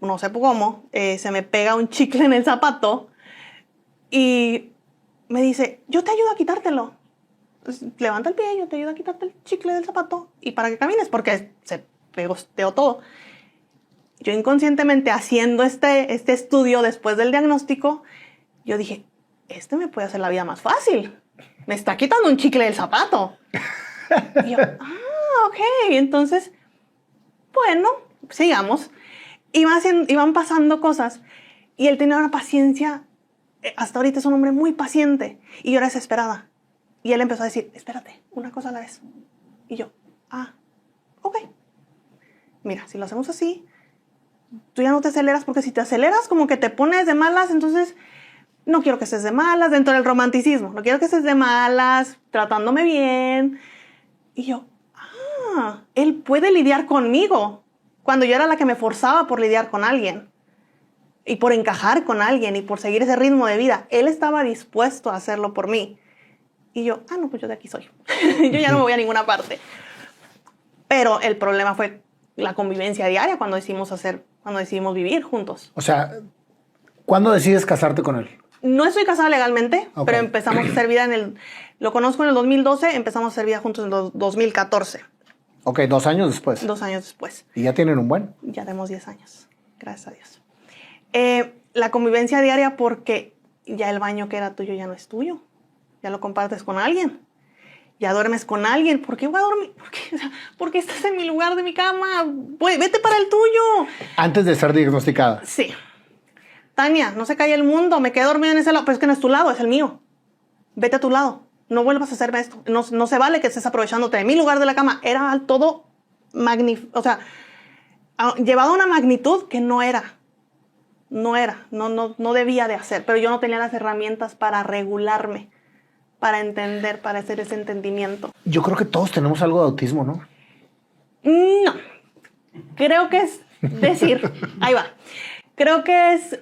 no sé cómo, se me pega un chicle en el zapato y me dice, yo te ayudo a quitártelo. Entonces, levanta el pie, yo te ayudo a quitarte el chicle del zapato y para que camines, porque se pegosteó todo. Yo inconscientemente haciendo este estudio después del diagnóstico, yo dije, este me puede hacer la vida más fácil. Me está quitando un chicle del zapato. Y yo, ok. Entonces, bueno, sigamos. Iban pasando cosas y él tenía una paciencia. Hasta ahorita es un hombre muy paciente y yo era desesperada. Y él empezó a decir, espérate, una cosa a la vez. Y yo, ok. Mira, si lo hacemos así, tú ya no te aceleras, porque si te aceleras como que te pones de malas, entonces no quiero que estés de malas dentro del romanticismo. No quiero que estés de malas, tratándome bien. Y yo, él puede lidiar conmigo. Cuando yo era la que me forzaba por lidiar con alguien. Y por encajar con alguien y por seguir ese ritmo de vida. Él estaba dispuesto a hacerlo por mí. Y yo, no, pues yo de aquí soy. Yo ya no me voy a ninguna parte. Pero el problema fue la convivencia diaria cuando decidimos vivir juntos. O sea, ¿cuándo decides casarte con él? No estoy casada legalmente, Okay. pero empezamos a hacer vida lo conozco en el 2012, empezamos a hacer vida juntos en el 2014. Ok, 2 años después. 2 años después. Y ya tienen un buen. Ya tenemos 10 años, gracias a Dios. La convivencia diaria porque ya el baño que era tuyo ya no es tuyo. Ya lo compartes con alguien. Ya duermes con alguien. ¿Por qué voy a dormir? ¿Por qué estás en mi lugar de mi cama? Vete para el tuyo. Antes de ser diagnosticada. Sí. Tania, no se cae el mundo. Me quedé dormida en ese lado. Pero es que no es tu lado, es el mío. Vete a tu lado. No vuelvas a hacerme esto. No se vale que estés aprovechándote de mi lugar de la cama. Era todo magnífico. O sea, llevado a una magnitud que no era. No debía de hacer. Pero yo no tenía las herramientas para regularme, para entender, para hacer ese entendimiento. Yo creo que todos tenemos algo de autismo, ¿no? No. Creo que es decir, ahí va. Creo que es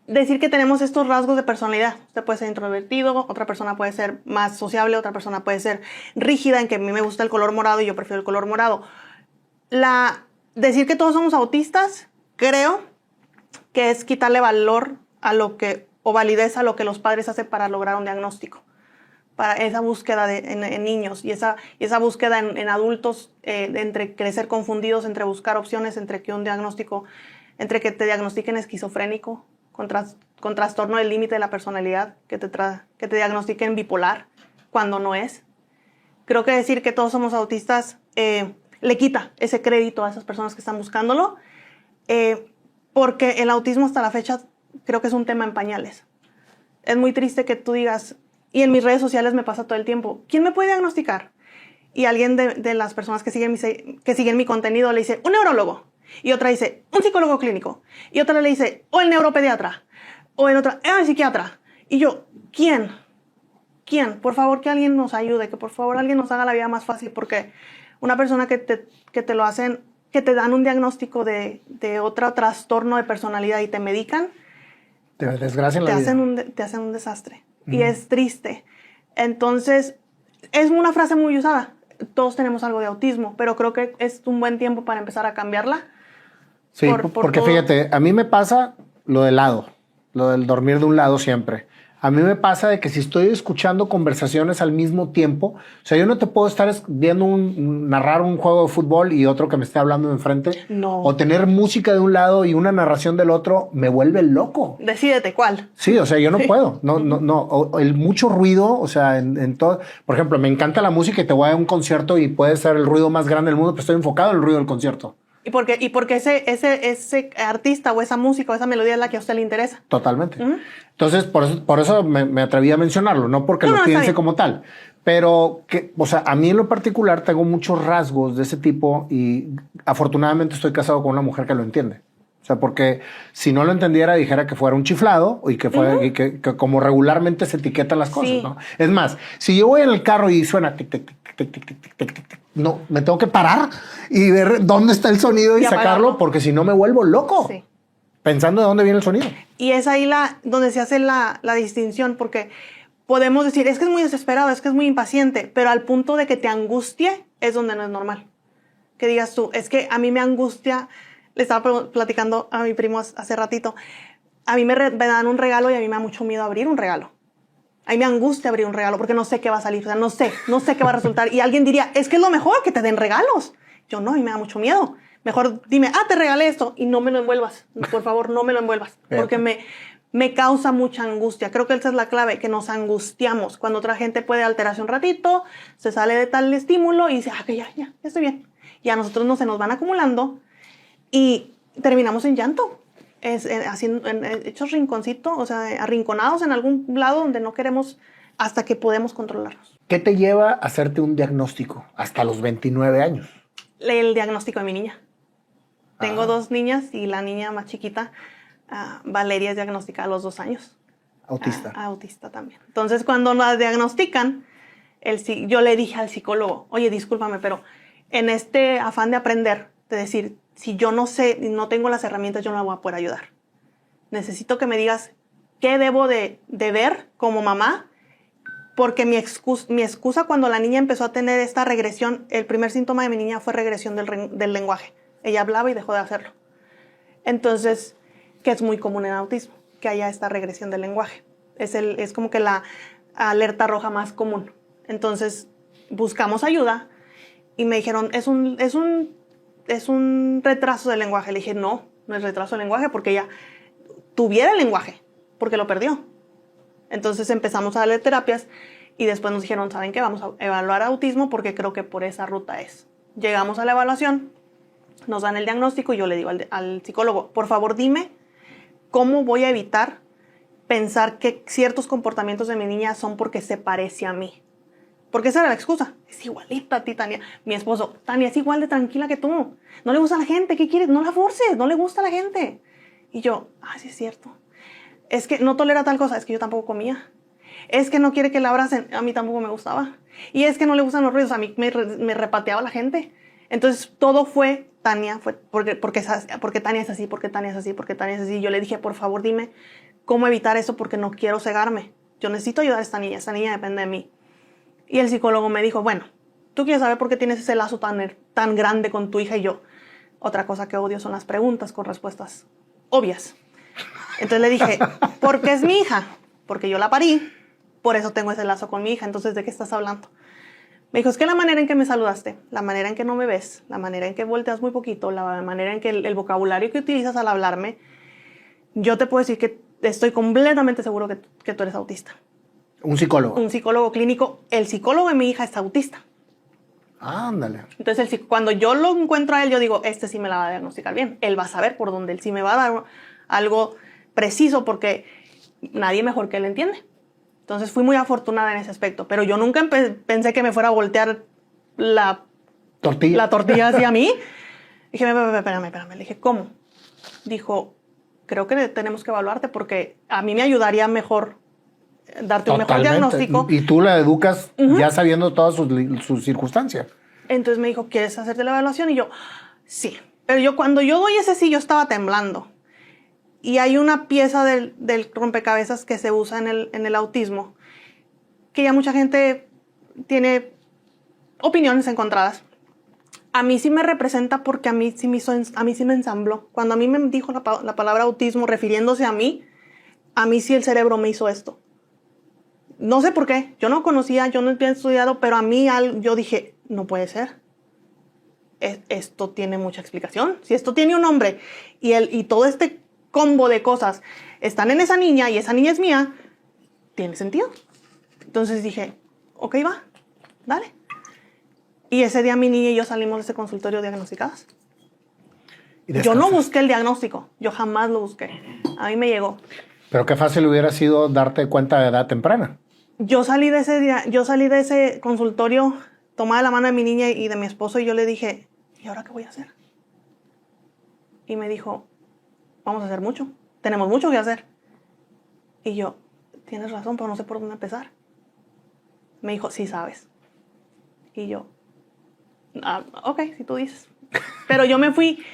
decir que tenemos estos rasgos de personalidad. Usted puede ser introvertido, otra persona puede ser más sociable, otra persona puede ser rígida, en que a mí me gusta el color morado y yo prefiero el color morado. Decir que todos somos autistas, creo que es quitarle valor a lo que, o validez a lo que los padres hacen para lograr un diagnóstico. Para esa búsqueda en niños y esa búsqueda en adultos, entre crecer confundidos, entre buscar opciones, entre que te diagnostiquen esquizofrénico, con trastorno del límite de la personalidad, que te diagnostiquen bipolar, cuando no es. Creo que decir que todos somos autistas le quita ese crédito a esas personas que están buscándolo, porque el autismo hasta la fecha creo que es un tema en pañales. Es muy triste que tú digas, y en mis redes sociales me pasa todo el tiempo, ¿quién me puede diagnosticar? Y alguien de las personas que siguen mi contenido le dice, un neurólogo. Y otra dice, un psicólogo clínico. Y otra le dice, o el neuropediatra. O el otro, el psiquiatra. Y yo, ¿quién? Por favor, que alguien nos ayude, que por favor alguien nos haga la vida más fácil, porque una persona que te lo hacen, que te dan un diagnóstico de otro trastorno de personalidad y te medican, te desgracian la vida. Te hacen un desastre. Y es triste. Entonces, es una frase muy usada. Todos tenemos algo de autismo, pero creo que es un buen tiempo para empezar a cambiarla. Sí, porque todo. Fíjate, a mí me pasa lo del lado, lo del dormir de un lado siempre. A mí me pasa de que si estoy escuchando conversaciones al mismo tiempo, o sea, yo no te puedo estar viendo narrar un juego de fútbol y otro que me esté hablando enfrente. No. O tener música de un lado y una narración del otro, me vuelve loco. Decídete cuál. Sí, o sea, yo no puedo. No. El mucho ruido, o sea, en todo. Por ejemplo, me encanta la música y te voy a un concierto y puede ser el ruido más grande del mundo, pero estoy enfocado en el ruido del concierto. Y porque ese artista o esa música o esa melodía es la que a usted le interesa. Totalmente. Entonces, por eso me atreví a mencionarlo, no porque lo piense como tal. Pero, o sea, a mí en lo particular tengo muchos rasgos de ese tipo y afortunadamente estoy casado con una mujer que lo entiende. O sea, porque si no lo entendiera, dijera que fuera un chiflado y que fuera y que como regularmente se etiquetan las cosas, ¿no? Es más, si yo voy en el carro y suena tic, tic, tic, tic, tic, tic, tic, tic, tic, no, me tengo que parar y ver dónde está el sonido y sacarlo, porque si no me vuelvo loco. Sí. Pensando de dónde viene el sonido. Y es ahí donde se hace la distinción, porque podemos decir, es que es muy desesperado, es que es muy impaciente, pero al punto de que te angustie es donde no es normal. Que digas tú, es que a mí me angustia. Le estaba platicando a mi primo hace ratito. A mí me dan un regalo y a mí me da mucho miedo abrir un regalo. A mí me angustia abrir un regalo porque no sé qué va a salir. O sea, no sé qué va a resultar. Y alguien diría, es que es lo mejor que te den regalos. Yo no, a mí me da mucho miedo. Mejor dime, te regalé esto y no me lo envuelvas. Por favor, no me lo envuelvas. Porque me causa mucha angustia. Creo que esa es la clave, que nos angustiamos. Cuando otra gente puede alterarse un ratito, se sale de tal estímulo y dice, que ya estoy bien. Y a nosotros no se nos van acumulando. Y terminamos en llanto, hechos rinconcitos, o sea, arrinconados en algún lado donde no queremos hasta que podemos controlarnos. ¿Qué te lleva a hacerte un diagnóstico hasta los 29 años? El diagnóstico de mi niña. Tengo 2 niñas y la niña más chiquita, Valeria, es diagnosticada a los 2 años. Autista. Autista también. Entonces, cuando la diagnostican, yo le dije al psicólogo, oye, discúlpame, pero en este afán de aprender, de decir, si yo no sé y no tengo las herramientas, yo no la voy a poder ayudar. Necesito que me digas qué debo de ver como mamá, porque mi excusa cuando la niña empezó a tener esta regresión, el primer síntoma de mi niña fue regresión del lenguaje. Ella hablaba y dejó de hacerlo. Entonces, que es muy común en autismo, que haya esta regresión del lenguaje. Es como que la alerta roja más común. Entonces, buscamos ayuda y me dijeron, es un retraso del lenguaje. Le dije, no es retraso del lenguaje porque ella tuviera el lenguaje, porque lo perdió. Entonces empezamos a darle terapias y después nos dijeron, ¿saben qué? Vamos a evaluar autismo porque creo que por esa ruta es. Llegamos a la evaluación, nos dan el diagnóstico y yo le digo al psicólogo, por favor dime cómo voy a evitar pensar que ciertos comportamientos de mi niña son porque se parece a mí. Porque esa era la excusa. Es igualita a ti, Tania. Mi esposo, Tania, es igual de tranquila que tú. No le gusta a la gente. ¿Qué quieres? No la forces. No le gusta a la gente. Y yo, sí es cierto. Es que no tolera tal cosa. Es que yo tampoco comía. Es que no quiere que la abracen. A mí tampoco me gustaba. Y es que no le gustan los ruidos. A mí me repateaba la gente. Entonces todo fue Tania. Porque Tania es así, porque Tania es así, porque Tania es así. Yo le dije, por favor, dime cómo evitar eso porque no quiero cegarme. Yo necesito ayudar a esta niña. Esta niña depende de mí. Y el psicólogo me dijo, bueno, tú quieres saber por qué tienes ese lazo tan grande con tu hija y yo. Otra cosa que odio son las preguntas con respuestas obvias. Entonces le dije, ¿por qué es mi hija? Porque yo la parí, por eso tengo ese lazo con mi hija. Entonces, ¿de qué estás hablando? Me dijo, es que la manera en que me saludaste, la manera en que no me ves, la manera en que volteas muy poquito, la manera en que el vocabulario que utilizas al hablarme, yo te puedo decir que estoy completamente seguro que tú eres autista. Un psicólogo. Un psicólogo clínico. El psicólogo de mi hija es autista. Ándale. Entonces, cuando yo lo encuentro a él, yo digo, este sí me la va a diagnosticar bien. Él va a saber por dónde él sí me va a dar algo preciso porque nadie mejor que él entiende. Entonces, fui muy afortunada en ese aspecto. Pero yo nunca pensé que me fuera a voltear la tortilla hacia mí. Dije, espérame. Le dije, ¿cómo? Dijo, creo que tenemos que evaluarte porque a mí me ayudaría mejor darte un mejor diagnóstico. Y tú la educas ya sabiendo todas sus circunstancias. Entonces me dijo, ¿quieres hacerte la evaluación? Y yo, sí. Pero cuando yo doy ese sí, yo estaba temblando. Y hay una pieza del rompecabezas que se usa en el autismo, que ya mucha gente tiene opiniones encontradas. A mí sí me representa porque a mí sí me ensambló. Cuando a mí me dijo la palabra autismo refiriéndose a mí sí el cerebro me hizo esto. No sé por qué. Yo no conocía, yo no había estudiado, pero a mí yo dije, no puede ser. Esto tiene mucha explicación. Si esto tiene un nombre y todo este combo de cosas están en esa niña y esa niña es mía, tiene sentido. Entonces dije, ok, va, dale. Y ese día mi niña y yo salimos de ese consultorio diagnosticadas. Yo no busqué el diagnóstico, yo jamás lo busqué. A mí me llegó. Pero qué fácil hubiera sido darte cuenta de edad temprana. Yo salí de ese consultorio, tomaba la mano de mi niña y de mi esposo y yo le dije, ¿y ahora qué voy a hacer? Y me dijo, vamos a hacer mucho, tenemos mucho que hacer. Y yo, tienes razón, pero no sé por dónde empezar. Me dijo, sí sabes. Y yo, ok, si tú dices. Pero yo me fui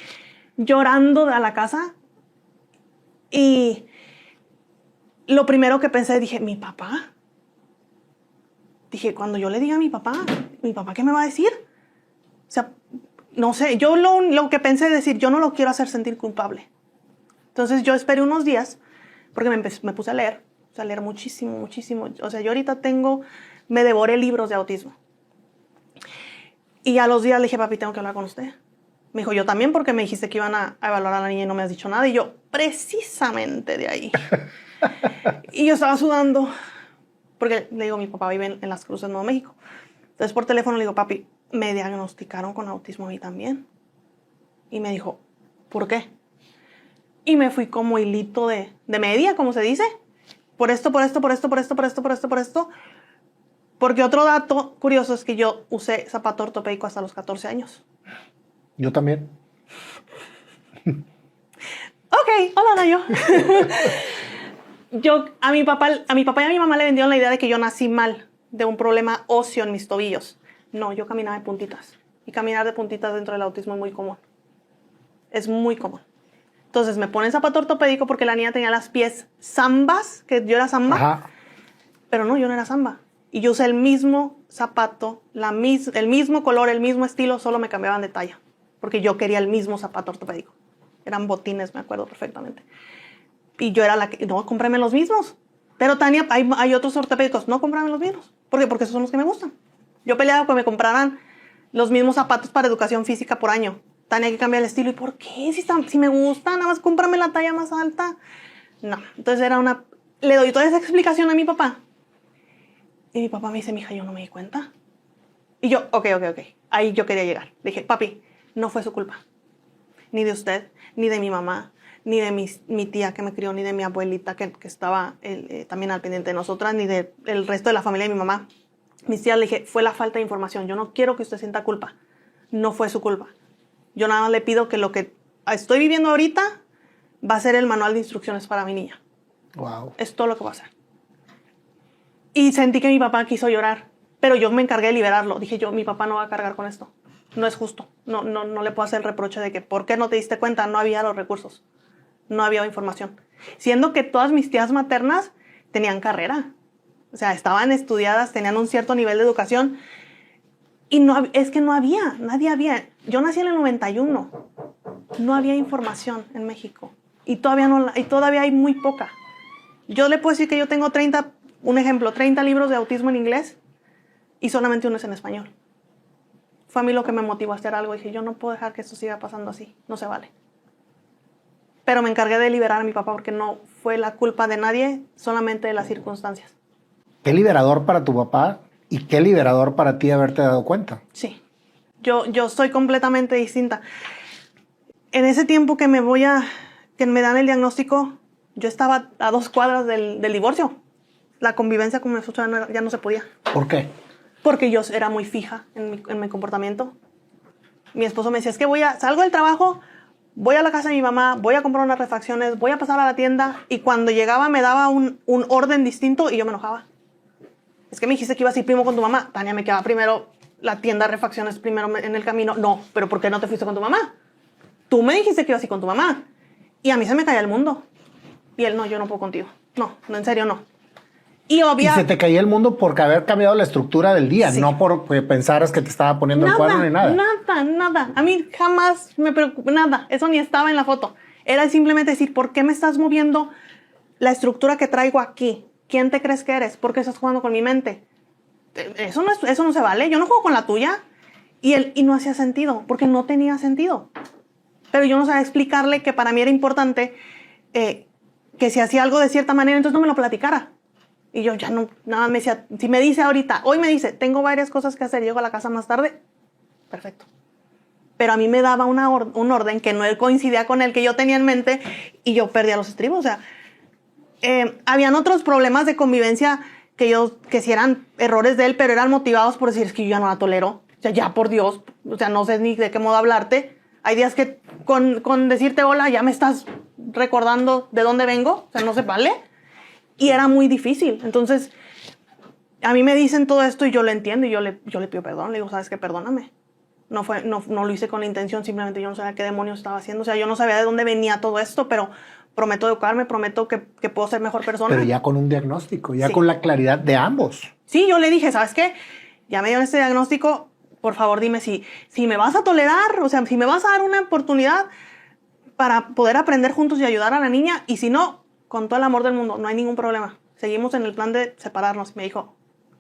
llorando a la casa y lo primero que pensé, dije, ¿mi papá? Dije, cuando yo le diga a ¿mi papá qué me va a decir? O sea, no sé, yo lo que pensé es decir, yo no lo quiero hacer sentir culpable. Entonces yo esperé unos días porque me puse a leer muchísimo, muchísimo. O sea, yo ahorita me devoré libros de autismo. Y a los días le dije, papi, tengo que hablar con usted. Me dijo, yo también, porque me dijiste que iban a evaluar a la niña y no me has dicho nada. Y yo, precisamente de ahí. Y yo estaba sudando, porque le digo, mi papá vive en Las Cruces, Nuevo México. Entonces por teléfono le digo, papi, me diagnosticaron con autismo a mí también. Y me dijo, ¿por qué? Y me fui como hilito de media, como se dice. Por esto. Porque otro dato curioso es que yo usé zapato ortopédico hasta los 14 años. Yo también. Ok, hola, Nayo. A mi papá y a mi mamá le vendieron la idea de que yo nací mal, de un problema óseo en mis tobillos. No, yo caminaba de puntitas. Y caminar de puntitas dentro del autismo es muy común. Es muy común. Entonces me ponen zapato ortopédico porque la niña tenía las pies zambas, que yo era zamba. Ajá. Pero no, yo no era zamba. Y yo usé el mismo zapato, el mismo color, el mismo estilo, solo me cambiaban de talla. Porque yo quería el mismo zapato ortopédico. Eran botines, me acuerdo perfectamente. Y yo era la que, no, cómprame los mismos. Pero Tania, hay otros ortopédicos, no, cómprame los mismos. ¿Por qué? Porque esos son los que me gustan. Yo peleaba que me compraran los mismos zapatos para educación física por año. Tania, hay que cambiar el estilo. ¿Y por qué? Si me gusta, nada más cómprame la talla más alta. No, entonces le doy toda esa explicación a mi papá. Y mi papá me dice, mija, yo no me di cuenta. Y yo, ok. Ahí yo quería llegar. Le dije, papi, no fue su culpa. Ni de usted, ni de mi mamá, ni de mi tía que me crió, ni de mi abuelita que estaba también al pendiente de nosotras, ni del resto de la familia de mi mamá. Mis tías le dije, fue la falta de información. Yo no quiero que usted sienta culpa. No fue su culpa. Yo nada más le pido que lo que estoy viviendo ahorita va a ser el manual de instrucciones para mi niña. Wow. Es todo lo que va a hacer. Y sentí que mi papá quiso llorar, pero yo me encargué de liberarlo. Dije yo, mi papá no va a cargar con esto. No es justo. No le puedo hacer el reproche de que ¿por qué no te diste cuenta? No había los recursos. No había información. Siendo que todas mis tías maternas tenían carrera. O sea, estaban estudiadas, tenían un cierto nivel de educación. Y es que nadie había. Yo nací en el 91. No había información en México. Y todavía hay muy poca. Yo le puedo decir que yo tengo 30 libros de autismo en inglés y solamente uno es en español. Fue a mí lo que me motivó a hacer algo. Dije, yo no puedo dejar que esto siga pasando así. No se vale. Pero me encargué de liberar a mi papá porque no fue la culpa de nadie, solamente de las circunstancias. Qué liberador para tu papá y qué liberador para ti haberte dado cuenta. Sí. Yo soy completamente distinta. En ese tiempo que me dan el diagnóstico, yo estaba a 2 cuadras del divorcio. La convivencia con mi esposo ya no se podía. ¿Por qué? Porque yo era muy fija en mi comportamiento. Mi esposo me decía, es que salgo del trabajo, voy a la casa de mi mamá, voy a comprar unas refacciones, voy a pasar a la tienda, y cuando llegaba me daba un orden distinto y yo me enojaba. Es que me dijiste que ibas a ir primo con tu mamá. Tania, me quedaba primero la tienda de refacciones primero en el camino. No, pero ¿por qué no te fuiste con tu mamá? Tú me dijiste que ibas a ir con tu mamá. Y a mí se me caía el mundo. Y él, no, yo no puedo contigo. No, en serio, no. Y se te caía el mundo por haber cambiado la estructura del día, sí. No porque pensaras que te estaba poniendo el cuadro ni nada. Nada. A mí jamás me preocupó, nada. Eso ni estaba en la foto. Era simplemente decir, ¿por qué me estás moviendo la estructura que traigo aquí? ¿Quién te crees que eres? ¿Por qué estás jugando con mi mente? Eso no se vale. Yo no juego con la tuya. Y no hacía sentido, porque no tenía sentido. Pero yo no sabía explicarle que para mí era importante que si hacía algo de cierta manera, entonces no me lo platicara. Y yo ya no, nada más me decía, si me dice ahorita, hoy me dice, tengo varias cosas que hacer, llego a la casa más tarde, perfecto. Pero a mí me daba un orden que no coincidía con el que yo tenía en mente y yo perdía los estribos. O sea, habían otros problemas de convivencia que sí eran errores de él, pero eran motivados por decir, es que yo ya no la tolero. O sea, ya por Dios, o sea, no sé ni de qué modo hablarte. Hay días que con decirte hola ya me estás recordando de dónde vengo, o sea, no se vale. Y era muy difícil. Entonces, a mí me dicen todo esto y yo lo entiendo y yo le pido perdón. Le digo, ¿sabes qué? Perdóname. No lo hice con la intención, simplemente yo no sabía qué demonios estaba haciendo. O sea, yo no sabía de dónde venía todo esto, pero prometo educarme, prometo que puedo ser mejor persona. Pero ya con un diagnóstico, ya sí. con la claridad de ambos. Sí, yo le dije, ¿sabes qué? Ya me dieron este diagnóstico, por favor dime si me vas a tolerar, o sea, si me vas a dar una oportunidad para poder aprender juntos y ayudar a la niña, y si no, con todo el amor del mundo, no hay ningún problema. Seguimos en el plan de separarnos. Me dijo,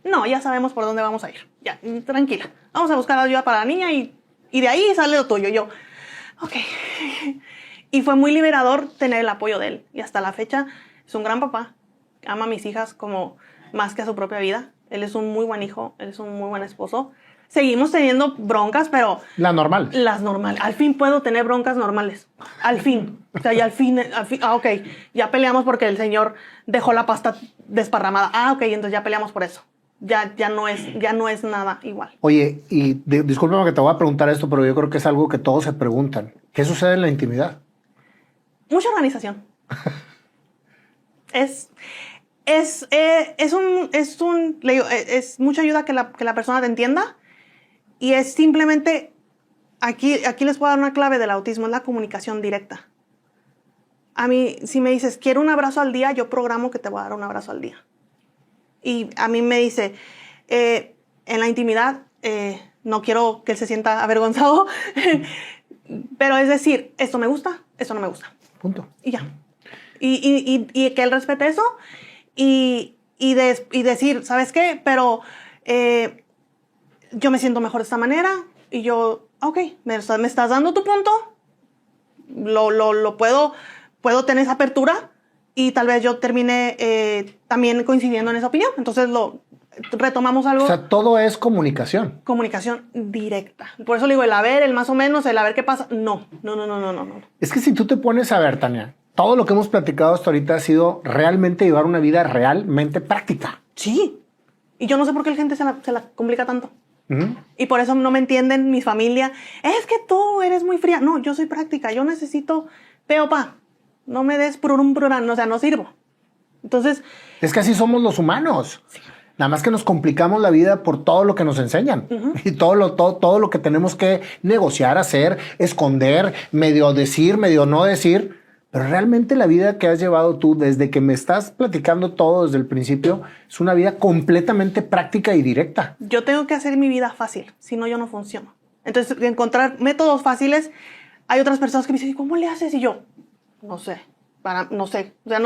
no, ya sabemos por dónde vamos a ir. Ya, tranquila. Vamos a buscar ayuda para la niña y de ahí sale lo tuyo. Y yo, ok. Y fue muy liberador tener el apoyo de él. Y hasta la fecha es un gran papá. Ama a mis hijas como más que a su propia vida. Él es un muy buen hijo. Él es un muy buen esposo. Seguimos teniendo broncas, pero... Las normales. Las normales. Al fin puedo tener broncas normales. Al fin. O sea, ya al fin... ok. Ya peleamos porque el señor dejó la pasta desparramada. Ok. Entonces ya peleamos por eso. Ya no es nada igual. Oye, y discúlpame que te voy a preguntar esto, pero yo creo que es algo que todos se preguntan. ¿Qué sucede en la intimidad? Mucha organización. Es mucha ayuda que la persona te entienda. Y es simplemente, aquí les puedo dar una clave del autismo, es la comunicación directa. A mí, si me dices, quiero un abrazo al día, yo programo que te voy a dar un abrazo al día. Y a mí me dice, en la intimidad, no quiero que él se sienta avergonzado, pero es decir, esto me gusta, esto no me gusta. Punto. Y ya. Y que él respete eso y decir, ¿sabes qué? Pero... yo me siento mejor de esta manera y yo, ok, me estás dando tu punto, lo puedo tener esa apertura y tal vez yo termine también coincidiendo en esa opinión. Entonces retomamos algo. O sea, todo es comunicación. Comunicación directa. Por eso le digo, el más o menos, el a ver qué pasa. No. Es que si tú te pones a ver, Tania, todo lo que hemos platicado hasta ahorita ha sido realmente llevar una vida realmente práctica. Sí. Y yo no sé por qué la gente se la complica tanto. Y por eso no me entienden mi familia. Es que tú eres muy fría. No, yo soy práctica. Yo necesito peopa. No me des pururum. O sea, no sirvo. Entonces... Es que así somos los humanos. Sí. Nada más que nos complicamos la vida por todo lo que nos enseñan. Y todo lo que tenemos que negociar, hacer, esconder, medio decir, medio no decir. Pero realmente la vida que has llevado tú desde que me estás platicando todo desde el principio es una vida completamente práctica y directa. Yo tengo que hacer mi vida fácil, si no yo no funciono. Entonces, encontrar métodos fáciles, hay otras personas que me dicen, ¿cómo le haces? Y yo, no sé. O sea,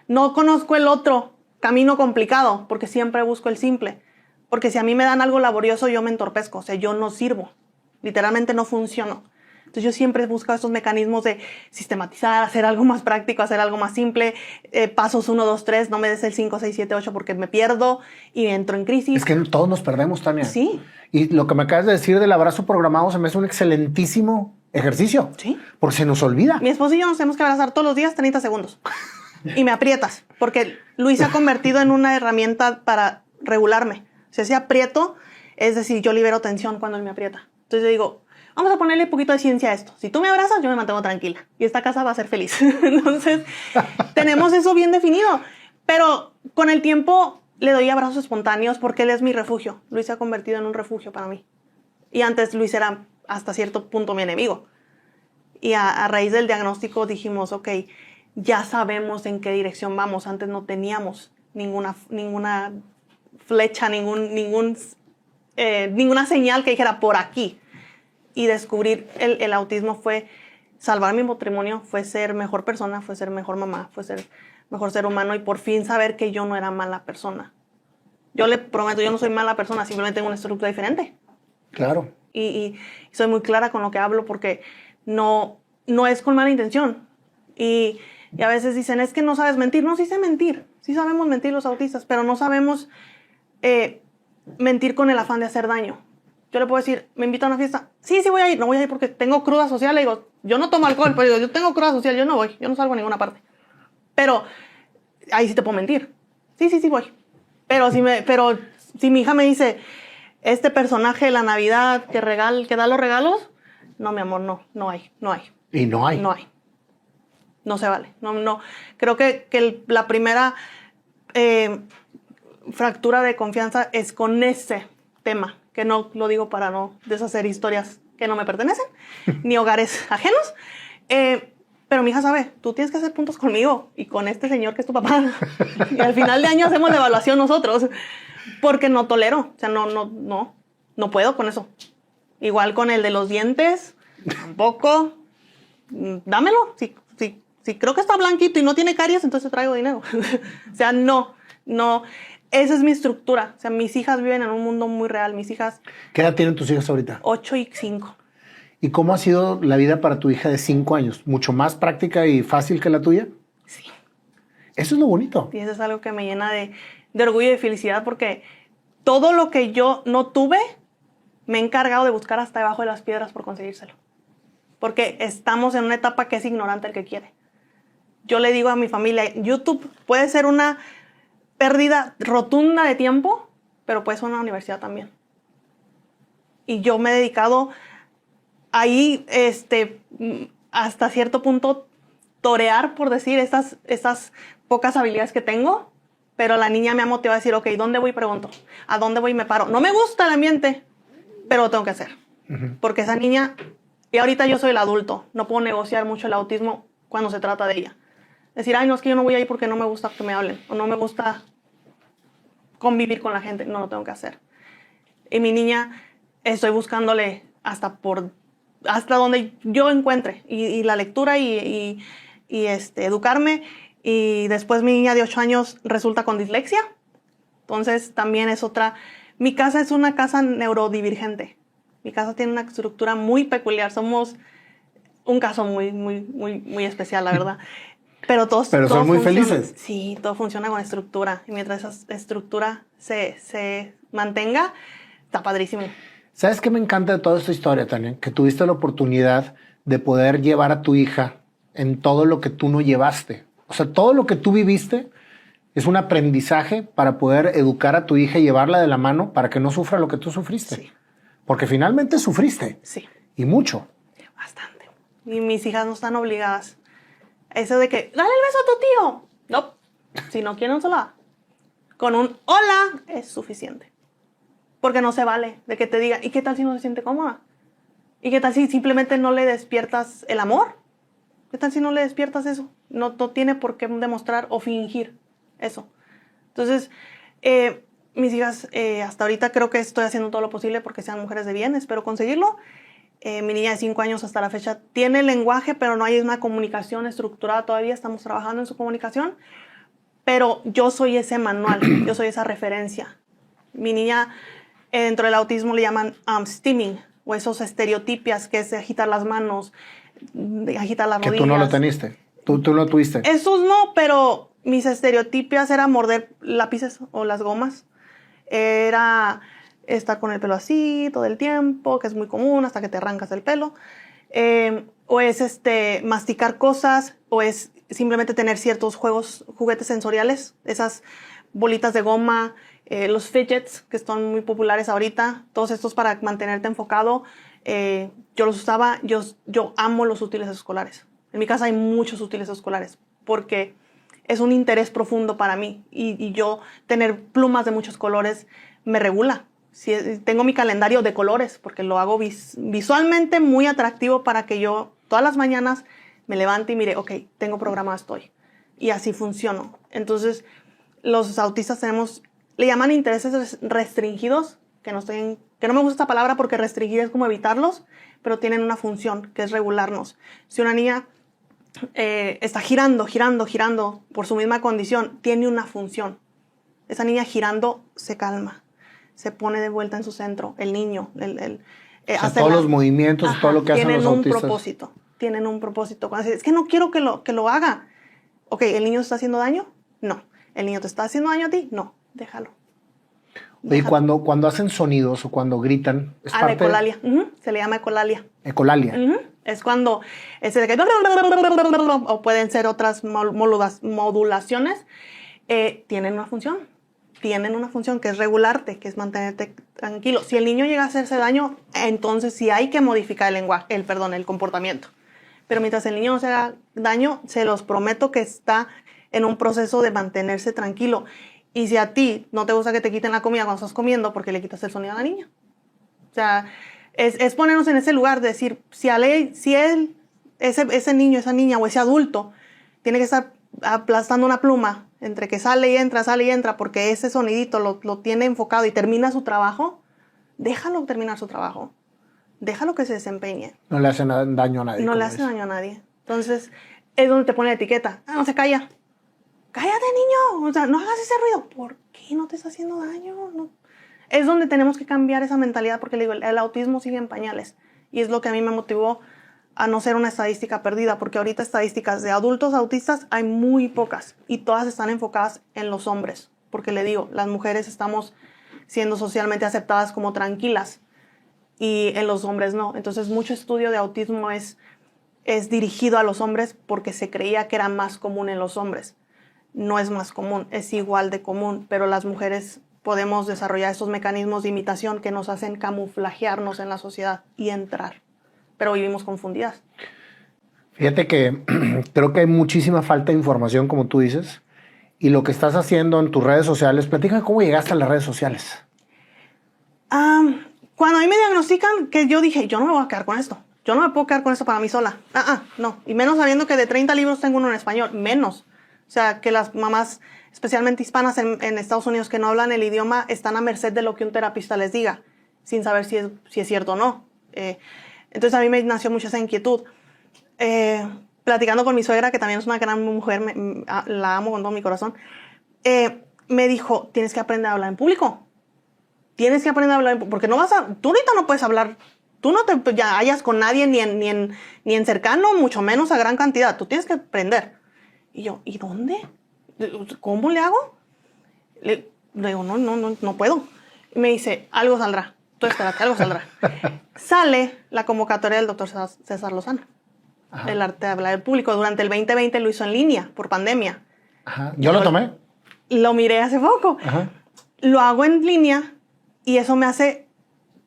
no conozco el otro camino complicado porque siempre busco el simple. Porque si a mí me dan algo laborioso, yo me entorpezco. O sea, yo no sirvo. Literalmente no funciono. Entonces yo siempre busco estos mecanismos de sistematizar, hacer algo más práctico, hacer algo más simple. Pasos 1, 2, 3, no me des el 5, 6, 7, 8 porque me pierdo y entro en crisis. Es que todos nos perdemos, Tania. Sí. Y lo que me acabas de decir del abrazo programado se me hace un excelentísimo ejercicio. Sí. Porque se nos olvida. Mi esposo y yo nos tenemos que abrazar todos los días 30 segundos. Y me aprietas, porque Luis se ha convertido en una herramienta para regularme. O sea, si aprieto, es decir, yo libero tensión cuando él me aprieta. Entonces yo digo, vamos a ponerle un poquito de ciencia a esto. Si tú me abrazas, yo me mantengo tranquila. Y esta casa va a ser feliz. Entonces, tenemos eso bien definido. Pero con el tiempo le doy abrazos espontáneos porque él es mi refugio. Luis se ha convertido en un refugio para mí. Y antes Luis era hasta cierto punto mi enemigo. Y a raíz del diagnóstico dijimos, ok, ya sabemos en qué dirección vamos. Antes no teníamos ninguna flecha, ninguna señal que dijera por aquí. Y descubrir el autismo fue salvar mi matrimonio, fue ser mejor persona, fue ser mejor mamá, fue ser mejor ser humano y por fin saber que yo no era mala persona. Yo le prometo, yo no soy mala persona, simplemente tengo una estructura diferente. Claro. Y soy muy clara con lo que hablo porque no es con mala intención. Y a veces dicen, es que no sabes mentir. No, sí sé mentir. Sí sabemos mentir los autistas, pero no sabemos mentir con el afán de hacer daño. Yo le puedo decir, me invita a una fiesta. Sí, voy a ir. No voy a ir porque tengo cruda social. Le digo, yo no tomo alcohol, pero digo, yo tengo cruda social, yo no voy. Yo no salgo a ninguna parte. Pero ahí sí te puedo mentir. Sí, voy. Pero si mi hija me dice, este personaje de la Navidad que da los regalos, no, mi amor, no hay. Y no hay. No hay. No se vale. No. Creo que la primera fractura de confianza es con ese tema, que no lo digo para no deshacer historias que no me pertenecen, ni hogares ajenos. Pero mi hija sabe, tú tienes que hacer puntos conmigo y con este señor que es tu papá. Y al final de año hacemos la evaluación nosotros, porque no tolero. O sea, no puedo con eso. Igual con el de los dientes, tampoco. Dámelo. Si creo que está blanquito y no tiene caries, entonces traigo dinero. O sea, no. Esa es mi estructura. O sea, mis hijas viven en un mundo muy real. Mis hijas... ¿Qué edad tienen tus hijas ahorita? 8 y 5. ¿Y cómo ha sido la vida para tu hija de 5 años? ¿Mucho más práctica y fácil que la tuya? Sí. Eso es lo bonito. Y eso es algo que me llena de orgullo y de felicidad porque todo lo que yo no tuve, me he encargado de buscar hasta debajo de las piedras por conseguírselo. Porque estamos en una etapa que es ignorante el que quiere. Yo le digo a mi familia, YouTube puede ser una pérdida rotunda de tiempo, pero puede ser una universidad también. Y yo me he dedicado ahí, hasta cierto punto, torear, por decir, estas pocas habilidades que tengo, pero la niña me ha motivado a decir, ok, ¿dónde voy? Pregunto. ¿A dónde voy? Me paro. No me gusta el ambiente, pero lo tengo que hacer. Porque esa niña, y ahorita yo soy el adulto, no puedo negociar mucho el autismo cuando se trata de ella. Decir, ay, no, es que yo no voy a ir porque no me gusta que me hablen, o no me gusta convivir con la gente. No lo tengo que hacer. Y mi niña, estoy buscándole hasta donde yo encuentre, y la lectura y educarme. Y después mi niña de 8 años resulta con dislexia. Entonces también es otra. Mi casa es una casa neurodivergente. Mi casa tiene una estructura muy peculiar. Somos un caso muy especial, la verdad. Pero son muy felices. Sí, todo funciona con estructura. Y mientras esa estructura se mantenga, está padrísimo. ¿Sabes qué me encanta de toda esta historia, Tania? Que tuviste la oportunidad de poder llevar a tu hija en todo lo que tú no llevaste. O sea, todo lo que tú viviste es un aprendizaje para poder educar a tu hija y llevarla de la mano para que no sufra lo que tú sufriste. Sí. Porque finalmente sufriste. Sí. Y mucho. Bastante. Y mis hijas no están obligadas. Eso de que, dale el beso a tu tío. No. Si no quieren, solo con un hola es suficiente. Porque no se vale de que te digan, ¿y qué tal si no se siente cómoda? ¿Y qué tal si simplemente no le despiertas el amor? ¿Qué tal si no le despiertas eso? No tiene por qué demostrar o fingir eso. Entonces, mis hijas, hasta ahorita creo que estoy haciendo todo lo posible porque sean mujeres de bien. Espero conseguirlo. Mi niña de 5 años hasta la fecha tiene lenguaje, pero no hay una comunicación estructurada todavía. Estamos trabajando en su comunicación. Pero yo soy ese manual, yo soy esa referencia. Mi niña, dentro del autismo le llaman stimming, o esos estereotipias, que es agitar las manos, agitar las rodillas. Que tú no lo teniste, tú lo tuviste. Esos no, pero mis estereotipias era morder lápices o las gomas. Era estar con el pelo así todo el tiempo, que es muy común hasta que te arrancas el pelo. O es masticar cosas, o es simplemente tener ciertos juguetes sensoriales, esas bolitas de goma, los fidgets, que son muy populares ahorita, todos estos para mantenerte enfocado. Yo los usaba, yo amo los útiles escolares. En mi casa hay muchos útiles escolares, porque es un interés profundo para mí, y yo tener plumas de muchos colores me regula. Tengo mi calendario de colores, porque lo hago visualmente muy atractivo para que yo todas las mañanas me levante y mire, ok, tengo programado estoy. Y así funciono. Entonces, los autistas le llaman intereses restringidos, que no me gusta esta palabra porque restringir es como evitarlos, pero tienen una función, que es regularnos. Si una niña está girando, girando, girando por su misma condición, tiene una función. Esa niña girando se calma, se pone de vuelta en su centro, el niño. O sea, todos los movimientos, todo lo que hacen los autistas. Tienen un propósito. Cuando dices, es que no quiero que lo haga. Ok, ¿el niño te está haciendo daño? No. ¿El niño te está haciendo daño a ti? No. Déjalo. Y cuando hacen sonidos o cuando gritan, es parte... la ecolalia. Se le llama ecolalia. Ecolalia. Es cuando... o pueden ser otras modulaciones. Tienen una función. Tienen una función que es regularte, que es mantenerte tranquilo. Si el niño llega a hacerse daño, entonces sí hay que modificar el comportamiento. Pero mientras el niño no se haga daño, se los prometo que está en un proceso de mantenerse tranquilo. Y si a ti no te gusta que te quiten la comida cuando estás comiendo, ¿por qué le quitas el sonido a la niña? O sea, es ponernos en ese lugar de decir, ese niño, esa niña o ese adulto tiene que estar aplastando una pluma entre que sale y entra, porque ese sonidito lo tiene enfocado y termina su trabajo, déjalo terminar su trabajo. Déjalo que se desempeñe. No le hace daño a nadie. No le hace daño a nadie. Entonces, es donde te pone la etiqueta. No se calla. Cállate, niño. O sea, no hagas ese ruido. ¿Por qué no te está haciendo daño? No. Es donde tenemos que cambiar esa mentalidad, porque le digo, el autismo sigue en pañales. Y es lo que a mí me motivó a no ser una estadística perdida, porque ahorita estadísticas de adultos autistas hay muy pocas y todas están enfocadas en los hombres. Porque le digo, las mujeres estamos siendo socialmente aceptadas como tranquilas y en los hombres no. Entonces, mucho estudio de autismo es dirigido a los hombres porque se creía que era más común en los hombres. No es más común, es igual de común, pero las mujeres podemos desarrollar estos mecanismos de imitación que nos hacen camuflajearnos en la sociedad y entrar, pero vivimos confundidas. Fíjate que creo que hay muchísima falta de información, como tú dices, y lo que estás haciendo en tus redes sociales. Platícame cómo llegaste a las redes sociales. Cuando a mí me diagnostican, que yo dije, yo no me voy a quedar con esto. Yo no me puedo quedar con esto para mí sola. No. Y menos sabiendo que de 30 libros tengo uno en español. Menos. O sea, que las mamás, especialmente hispanas en Estados Unidos que no hablan el idioma, están a merced de lo que un terapista les diga, sin saber si es cierto o no. Entonces a mí me nació mucha esa inquietud. Platicando con mi suegra, que también es una gran mujer, la amo con todo mi corazón, me dijo, tienes que aprender a hablar en público. Tienes que aprender a hablar, porque tú ahorita no puedes hablar, tú no te hallas con nadie ni en cercano, mucho menos a gran cantidad. Tú tienes que aprender. Y yo, ¿y dónde? ¿Cómo le hago? Le digo, no puedo. Y me dice, algo saldrá. Tú espérate, algo saldrá. Sale la convocatoria del doctor César Lozano. Ajá. El arte de hablar en público. Durante el 2020 lo hizo en línea, por pandemia. Ajá. Yo lo tomé. Lo miré hace poco. Ajá. Lo hago en línea y eso me hace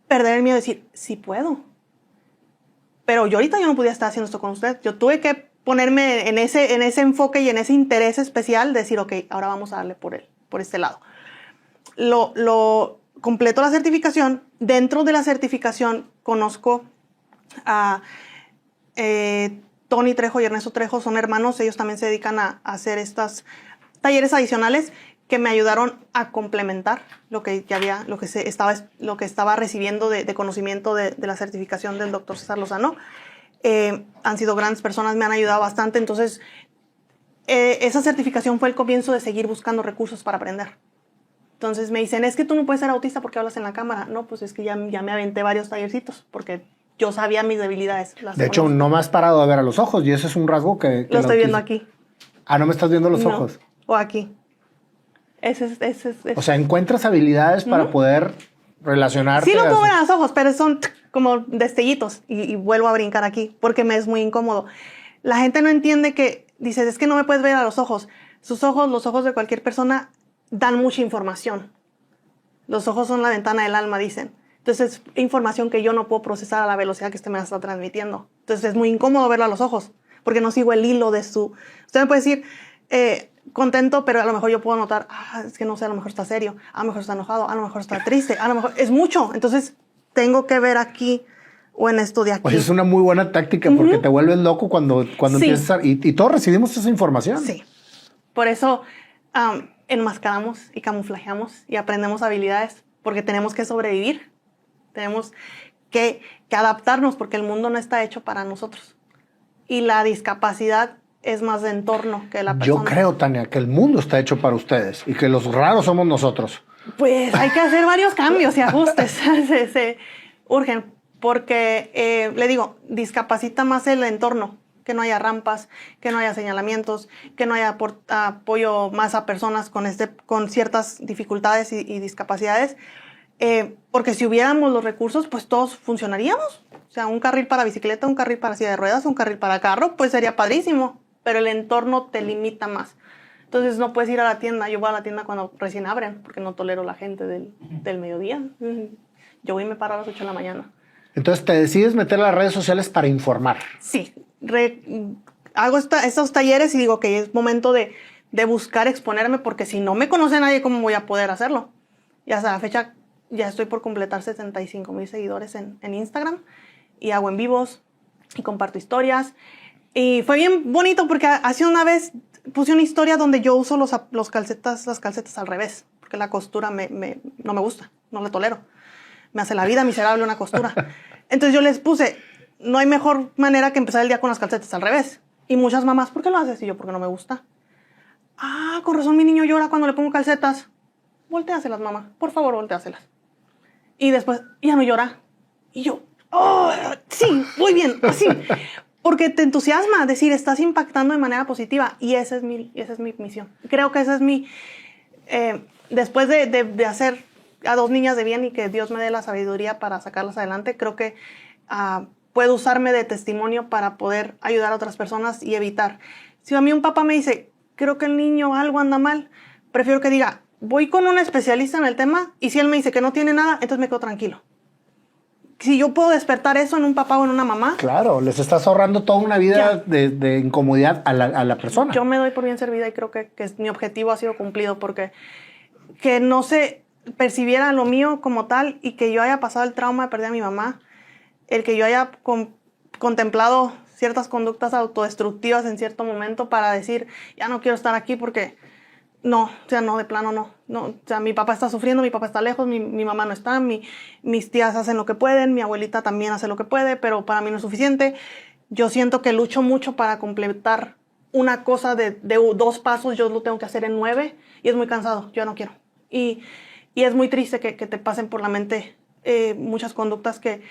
perder el miedo de decir, sí puedo. Pero yo ahorita no podía estar haciendo esto con usted. Yo tuve que ponerme en ese enfoque y en ese interés especial de decir, ok, ahora vamos a darle por este lado. Lo completo la certificación. Dentro de la certificación conozco a Tony Trejo y Ernesto Trejo, son hermanos. Ellos también se dedican a hacer estos talleres adicionales que me ayudaron a complementar lo que ya había, lo que estaba recibiendo de conocimiento de la certificación del doctor César Lozano. Han sido grandes personas, me han ayudado bastante. Entonces, esa certificación fue el comienzo de seguir buscando recursos para aprender. Entonces me dicen, es que tú no puedes ser autista porque hablas en la cámara. No, pues es que ya me aventé varios tallercitos porque yo sabía mis debilidades. De hecho, no me has parado a ver a los ojos y ese es un rasgo que lo estoy viendo aquí. ¿No me estás viendo los ojos? O aquí. Ese. O sea, encuentras habilidades para poder relacionarte. Sí lo puedo ver a los ojos, pero son como destellitos y vuelvo a brincar aquí porque me es muy incómodo. La gente no entiende que dices, es que no me puedes ver a los ojos. Sus ojos, los ojos de cualquier persona dan mucha información. Los ojos son la ventana del alma, dicen. Entonces es información que yo no puedo procesar a la velocidad que usted me la está transmitiendo. Entonces es muy incómodo verlo a los ojos porque no sigo el hilo de su... Usted me puede decir... contento, pero a lo mejor yo puedo notar, es que no sé, a lo mejor está serio, a lo mejor está enojado, a lo mejor está triste, a lo mejor es mucho. Entonces tengo que ver aquí o en esto de aquí. Oye, es una muy buena táctica porque te vuelves loco cuando sí. Empiezas a... Y todos recibimos esa información. Sí. Por eso enmascaramos y camuflajeamos y aprendemos habilidades porque tenemos que sobrevivir. Tenemos que adaptarnos porque el mundo no está hecho para nosotros. Y la discapacidad es más de entorno que de la persona. Yo creo, Tania, que el mundo está hecho para ustedes y que los raros somos nosotros. Pues hay que hacer varios cambios y ajustes. se urgen, porque, le digo, discapacita más el entorno, que no haya rampas, que no haya señalamientos, que no haya apoyo más a personas con ciertas dificultades y discapacidades, porque si hubiéramos los recursos, pues todos funcionaríamos. O sea, un carril para bicicleta, un carril para silla de ruedas, un carril para carro, pues sería padrísimo, pero el entorno te limita más. Entonces no puedes ir a la tienda. Yo voy a la tienda cuando recién abren, porque no tolero la gente del mediodía. Yo voy y me paro a las 8 de la mañana. Entonces te decides meter a las redes sociales para informar. Sí, hago estos talleres y digo que es momento de buscar exponerme, porque si no me conoce nadie, ¿cómo voy a poder hacerlo? Y hasta la fecha ya estoy por completar 75,000 seguidores en Instagram, y hago en vivos y comparto historias. Y fue bien bonito porque hace una vez puse una historia donde yo uso las calcetas al revés, porque la costura no me gusta, no la tolero. Me hace la vida miserable una costura. Entonces yo les puse, no hay mejor manera que empezar el día con las calcetas al revés. Y muchas mamás, ¿por qué lo haces? Y yo, porque no me gusta. Ah, con razón mi niño llora cuando le pongo calcetas. Voltéaselas, mamá, por favor, voltéaselas. Y después, ya no llora. Y yo, oh, sí, muy bien, así. Porque te entusiasma decir, estás impactando de manera positiva. Y esa es mi misión. Creo que esa es mi... después de hacer a 2 niñas de bien y que Dios me dé la sabiduría para sacarlas adelante, creo que puedo usarme de testimonio para poder ayudar a otras personas y evitar. Si a mí un papá me dice, creo que el niño algo anda mal, prefiero que diga, voy con un especialista en el tema, y si él me dice que no tiene nada, entonces me quedo tranquilo. Si yo puedo despertar eso en un papá o en una mamá. Claro, les estás ahorrando toda una vida de incomodidad a la persona. Yo me doy por bien servida y creo que mi objetivo ha sido cumplido, porque que no se percibiera lo mío como tal y que yo haya pasado el trauma de perder a mi mamá, el que yo haya contemplado ciertas conductas autodestructivas en cierto momento para decir, ya no quiero estar aquí porque no, o sea, no, de plano no, o sea, mi papá está sufriendo, mi papá está lejos, mi mamá no está, mis tías hacen lo que pueden, mi abuelita también hace lo que puede, pero para mí no es suficiente. Yo siento que lucho mucho para completar una cosa de 2 pasos, yo lo tengo que hacer en 9 y es muy cansado, yo no quiero. Y es muy triste que te pasen por la mente muchas conductas que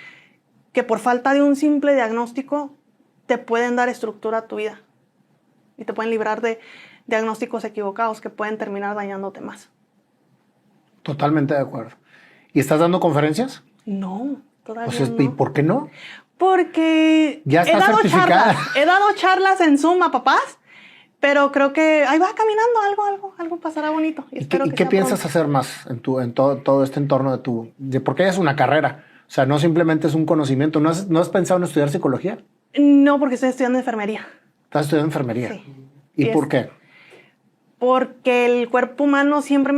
por falta de un simple diagnóstico te pueden dar estructura a tu vida y te pueden librar de diagnósticos equivocados que pueden terminar dañándote más. Totalmente de acuerdo. ¿Y estás dando conferencias? No, todavía O sea, no. ¿y por qué no? Porque ya está certificada. He dado charlas en Zoom a papás, pero creo que ahí va caminando, algo pasará bonito. ¿Y qué piensas hacer más en todo este entorno porque es una carrera? O sea, no simplemente es un conocimiento. ¿No has pensado en estudiar psicología? No, porque estoy estudiando enfermería. ¿Estás estudiando enfermería? Sí. ¿Y por qué? Porque el cuerpo humano siempre me